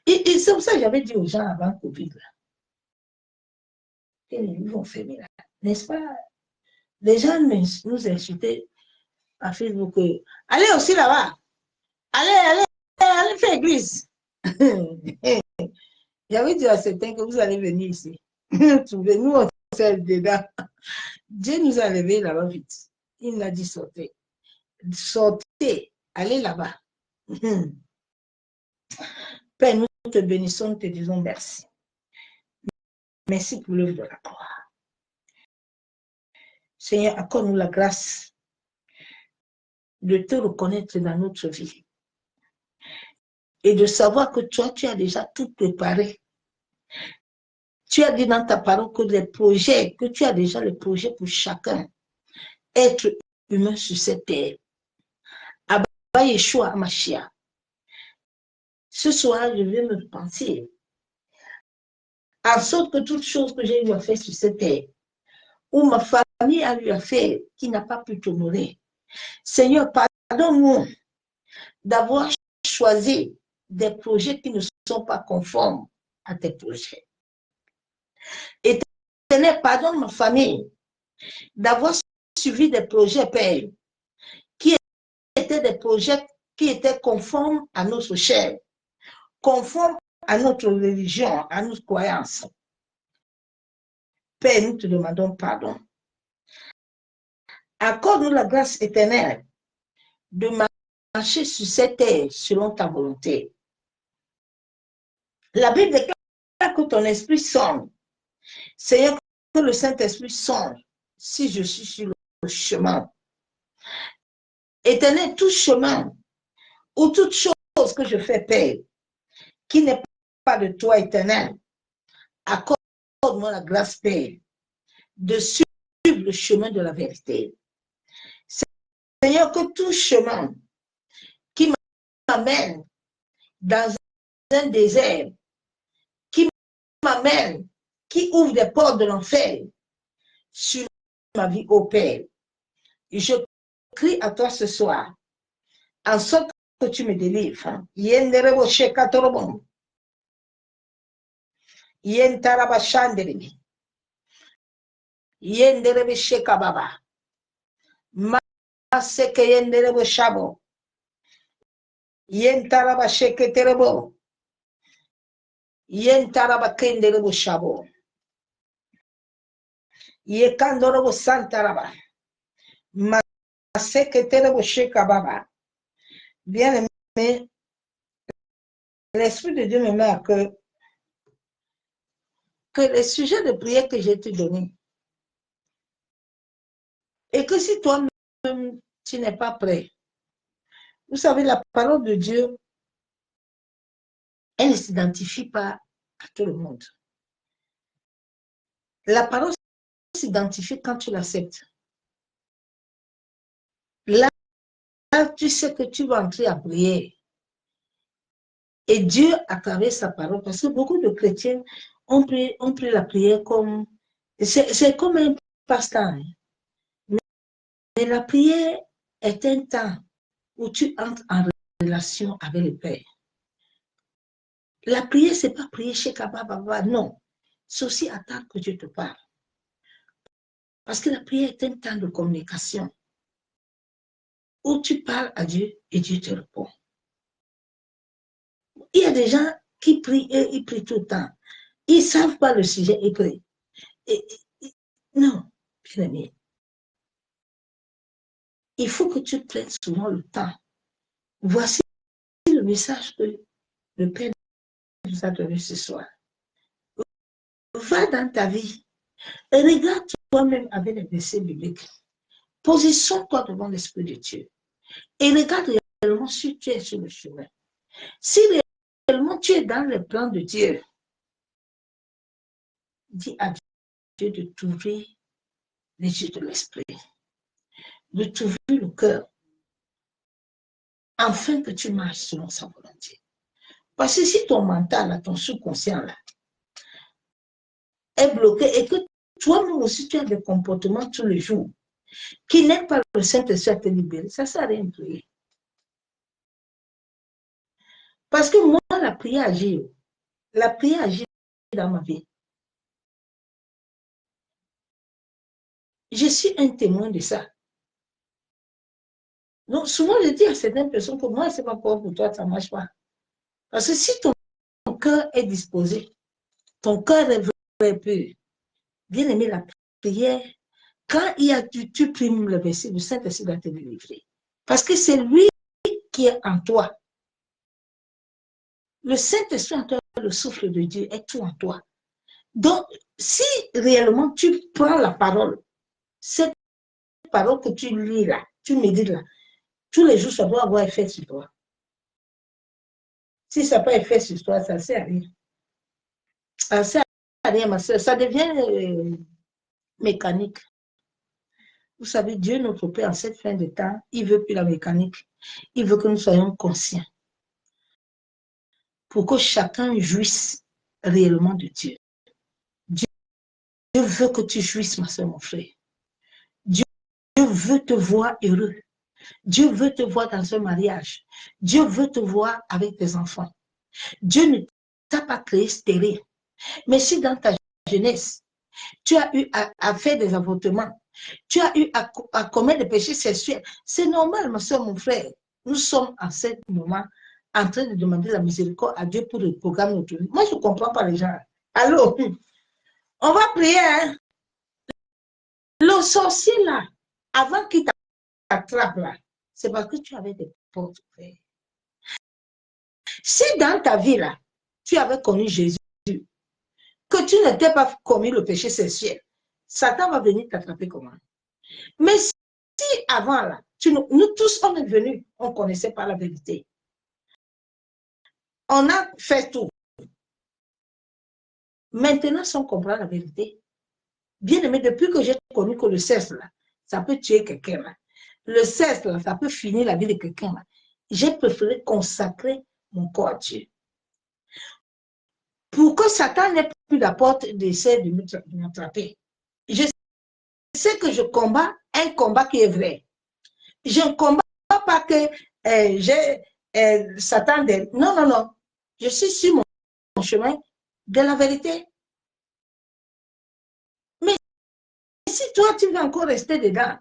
Et c'est pour ça que j'avais dit aux gens avant Covid là. Ils vont fermer là. N'est-ce pas? Les gens nous insultaient à Facebook. Allez aussi là-bas. Allez faire église. J'avais dit à certains que vous allez venir ici. Nous, on s'est dedans. Dieu nous a levés là-bas vite. Il nous a dit sortez. Sortez. Allez là-bas. Père, nous te bénissons, nous te disons merci. Merci pour l'œuvre de la croix. Seigneur, accorde-nous la grâce de te reconnaître dans notre vie et de savoir que toi, tu as déjà tout préparé. Tu as dit dans ta parole que les projets, que tu as déjà les projets pour chacun, être humain sur cette terre. Abba Yeshua Mashiach. Ce soir, je vais me repentir. En sorte que toute chose que j'ai eu à faire sur cette terre, ou ma famille a eu à faire, qui n'a pas pu t'honorer. Seigneur, pardonne-nous d'avoir choisi des projets qui ne sont pas conformes à tes projets. Et Seigneur, pardonne ma famille d'avoir suivi des projets, Père, qui étaient des projets qui étaient conformes à notre chair, conformes à notre religion, à nos croyances. Père, nous te demandons pardon. Accorde-nous la grâce éternelle de marcher sur cette terre selon ta volonté. La Bible déclare que ton esprit songe. Seigneur, que le Saint-Esprit songe si je suis sur le chemin. Éternel, tout chemin ou toute chose que je fais, Père, qui n'est pas de toi, Éternel, accorde-moi la grâce, Père, de suivre le chemin de la vérité. Seigneur, que tout chemin qui m'amène dans un désert, qui m'amène, qui ouvre des portes de l'enfer sur ma vie, ô Père, je crie à toi ce soir, en sorte que tu me délivres. Yenderebo shekatorobon. Yentaraba shanderebe. Yenderebe shekababa. Maseke yenderebo shabo. Yentaraba sheketerebo. Yentaraba kenderebo shabo. Yekandorobo santaraba. Maseke terebo shekababa. Bien aimé, l'Esprit de Dieu me met à cœur que les sujets de prière que j'ai te donnés, et que si toi-même tu n'es pas prêt, vous savez, la parole de Dieu, elle ne s'identifie pas à tout le monde. La parole s'identifie quand tu l'acceptes. Là, tu sais que tu vas entrer à prier. Et Dieu, à travers sa parole, parce que beaucoup de chrétiens ont pris la prière comme... C'est comme un passe-temps. Mais la prière est un temps où tu entres en relation avec le Père. La prière, ce n'est pas prier chez Kababa, non. C'est aussi attendre que Dieu te parle. Parce que la prière est un temps de communication où tu parles à Dieu et Dieu te répond. Il y a des gens qui prient et ils prient tout le temps. Ils ne savent pas le sujet, ils prient. Non, bien aimé. Il faut que tu prennes souvent le temps. Voici le message que le Père nous a donné ce soir. Va dans ta vie et regarde toi-même avec les versets bibliques. Positionne-toi devant l'Esprit de Dieu et regarde réellement si tu es sur le chemin. Si réellement tu es dans le plan de Dieu, dis à Dieu de t'ouvrir les yeux de l'Esprit, de t'ouvrir le cœur, afin que tu marches selon sa volonté. Parce que si ton mental, ton subconscient là, est bloqué et que toi-même aussi tu as des comportements tous les jours qui n'aident pas le Saint-Esprit à te libérer, ça ne sert à rien de prier. Parce que moi, la prière agit dans ma vie. Je suis un témoin de ça. Donc, souvent, je dis à certaines personnes que moi, ce n'est pas pour toi, ça ne marche pas. Parce que si ton cœur est disposé, ton cœur est vrai pur, bien aimé, la prière, quand il y a tu primes le verset, le Saint-Esprit va te délivrer. Parce que c'est lui qui est en toi. Le Saint-Esprit en toi, le souffle de Dieu est tout en toi. Donc, si réellement tu prends la parole, cette parole que tu lis là, tu médites là, tous les jours, ça doit avoir effet sur toi. Si ça n'a pas effet sur toi, ça ne sert à rien. Ça ne sert à rien, ma soeur. Ça devient mécanique. Vous savez, Dieu, notre Père, en cette fin de temps, il ne veut plus la mécanique. Il veut que nous soyons conscients. Pour que chacun jouisse réellement de Dieu. Dieu veut que tu jouisses, ma soeur, mon frère. Dieu veut te voir heureux. Dieu veut te voir dans un mariage. Dieu veut te voir avec tes enfants. Dieu ne t'a pas créé stérile. Mais si dans ta jeunesse, tu as eu à faire des avortements, tu as eu à commettre des péchés sexuels, c'est normal, ma soeur, mon frère. Nous sommes en ce moment en train de demander la miséricorde à Dieu pour le programme notre vie. Moi, je ne comprends pas les gens. Allô? On va prier, hein? Le sorcier, là, avant qu'il t'attrape, là, c'est parce que tu avais des portes ouvertes. Si dans ta vie, là, tu avais connu Jésus, que tu n'étais pas commis le péché sexuel, Satan va venir t'attraper comment? Mais si avant, là, nous tous, on est venus, on ne connaissait pas la vérité. On a fait tout. Maintenant, si on comprend la vérité, bien aimé, depuis que j'ai connu que le sexe, là, ça peut tuer quelqu'un, là. Le sexe, là, ça peut finir la vie de quelqu'un, là. J'ai préféré consacrer mon corps à Dieu. Pour que Satan n'ait plus la porte d'essayer de m'attraper. Je sais que je combats un combat qui est vrai. Je ne combats pas que j'ai Satan. Non, non, non. Je suis sur mon chemin de la vérité. Mais si toi, tu veux encore rester dedans,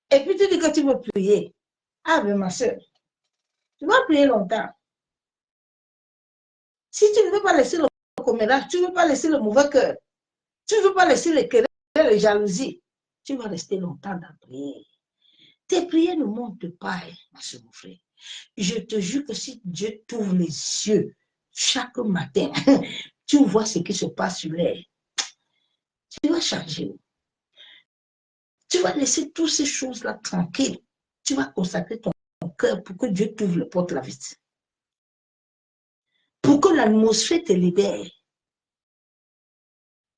et puis tu dis que tu veux prier, ah, mais ma soeur, tu vas prier longtemps. Si tu ne veux pas laisser le commérage, tu ne veux pas laisser le mauvais cœur, tu ne veux pas laisser les querelles, les jalousies, tu vas rester longtemps dans la prière. Tes prières ne montent pas, ma soeur, mon frère. Je te jure que si Dieu t'ouvre les yeux chaque matin, tu vois ce qui se passe sur l'air. Tu vas changer. Tu vas laisser toutes ces choses-là tranquilles. Tu vas consacrer ton cœur pour que Dieu t'ouvre les portes la vite. Pour que l'atmosphère te libère.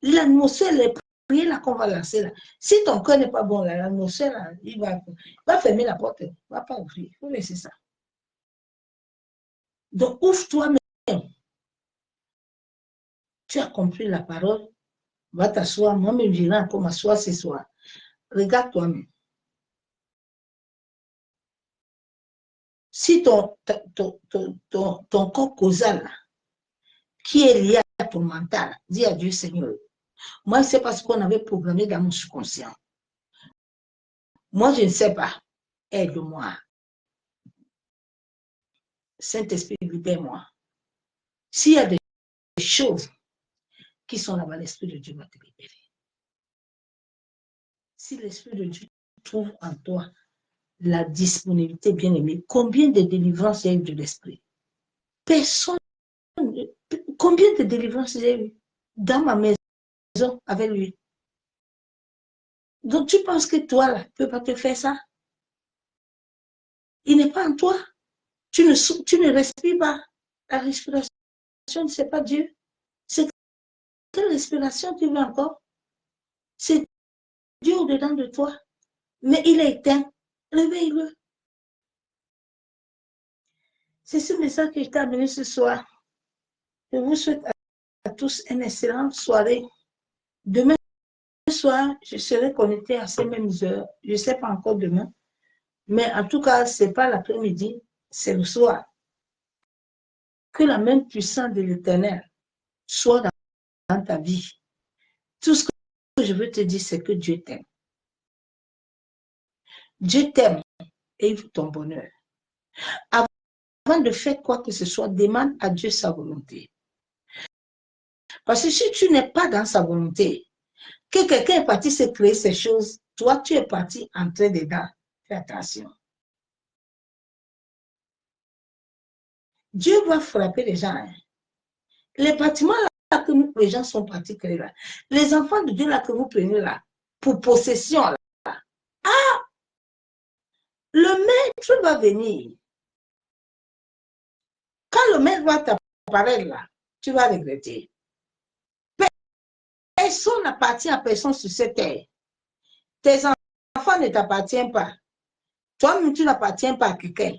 L'atmosphère, les prières là qu'on va lancer là. Si ton cœur n'est pas bon, l'atmosphère là, il va fermer la porte. Il ne va pas ouvrir. Il faut laisser ça. Donc, ouvre-toi même. Tu as compris la parole. Va t'asseoir. Moi-même, j'irai encore m'asseoir ce soir. Regarde toi-même. Si ton corps causal, là, qui est lié à ton mental, dis à Dieu, Seigneur, moi, c'est parce qu'on avait programmé dans mon subconscient. Moi, je ne sais pas. Aide-moi. Saint-Esprit, libère-moi. S'il y a des choses qui sont là-bas, l'Esprit de Dieu va te libérer. Si l'Esprit de Dieu trouve en toi la disponibilité, bien aimée, combien de délivrances il y a eu de l'Esprit? Personne. Combien de délivrances il y a eu dans ma maison avec lui? Donc, tu penses que toi, là, tu ne peux pas te faire ça? Il n'est pas en toi. Tu ne respires pas. La respiration, ce n'est pas Dieu. C'est quelle respiration tu veux encore? C'est Dieu au-dedans de toi. Mais il est éteint. Réveille-le. C'est ce message que je t'ai amené ce soir. Je vous souhaite à tous une excellente soirée. Demain soir, je serai connectée à ces mêmes heures. Je ne sais pas encore demain. Mais en tout cas, ce n'est pas l'après-midi, c'est le soir. Que la même puissance de l'Éternel soit dans ta vie. Tout ce que je veux te dire, c'est que Dieu t'aime. Dieu t'aime et il veut ton bonheur. Avant de faire quoi que ce soit, demande à Dieu sa volonté. Parce que si tu n'es pas dans sa volonté, que quelqu'un est parti se créer ces choses, toi, tu es parti entrer dedans. Fais attention. Dieu va frapper les gens. Hein. Les bâtiments là que nous, les gens sont partis créer là, les enfants de Dieu là que vous prenez là, pour possession là, ah, le maître va venir. Quand le maître va t'apparaître là, tu vas regretter. Personne n'appartient à personne sur cette terre. Tes enfants ne t'appartiennent pas. Toi-même, tu n'appartiens pas à quelqu'un.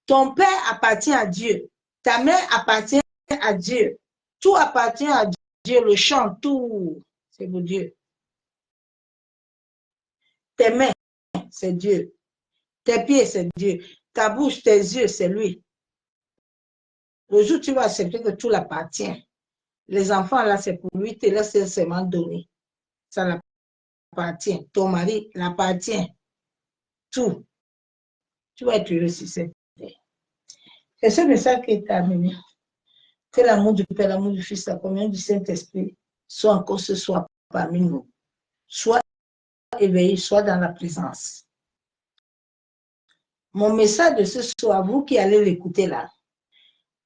Ton père appartient à Dieu. Ta mère appartient à Dieu. Tout appartient à Dieu. Le champ, tout, c'est pour Dieu. Tes mains, c'est Dieu. Tes pieds, c'est Dieu. Ta bouche, tes yeux, c'est lui. Le jour où tu vas accepter que tout l'appartient, les enfants, là, c'est pour lui, te laisse seulement donner. Ça l'appartient. Ton mari l'appartient. Tout. Tu vas être heureux sur cette terre. C'est ce message qui est amené. Que l'amour du Père, l'amour du Fils, la communion du Saint-Esprit soit encore ce soir parmi nous. Soit éveillé, soit dans la présence. Mon message de ce soir, vous qui allez l'écouter là,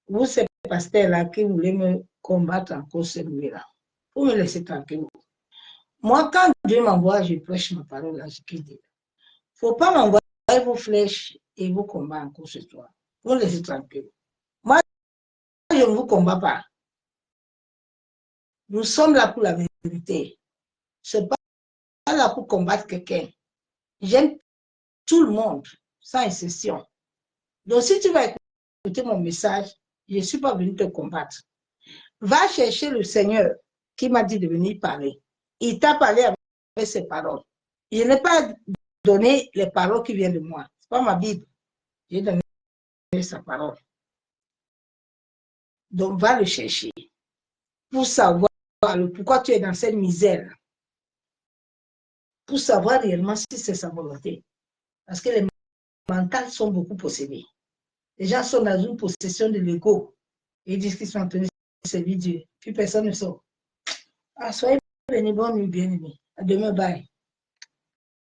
vous, ces pasteurs-là, qui voulez me combattre encore celui-là, vous me laissez tranquille. Moi, quand Dieu m'envoie, je prêche ma parole là, je quitte. Il ne faut pas m'envoyer vos flèches et vos combats encore ce soir. Vous me laissez tranquille. Moi, je ne vous combats pas. Nous sommes là pour la vérité. Ce n'est pas là pour combattre quelqu'un. J'aime tout le monde, sans exception. Donc, si tu vas écouter mon message, je ne suis pas venu te combattre. Va chercher le Seigneur qui m'a dit de venir parler. Il t'a parlé avec ses paroles. Je n'ai pas donné les paroles qui viennent de moi. Ce n'est pas ma Bible. J'ai donné sa parole. Donc, va le chercher pour savoir pourquoi tu es dans cette misère. Pour savoir réellement si c'est sa volonté. Parce que les mentales sont beaucoup possédés. Les gens sont dans une possession de l'ego. Ils disent qu'ils sont en train de servir Dieu. Puis personne ne sort. Ah, soyez bénis, bonne nuit, bien-aimés. À demain, bye.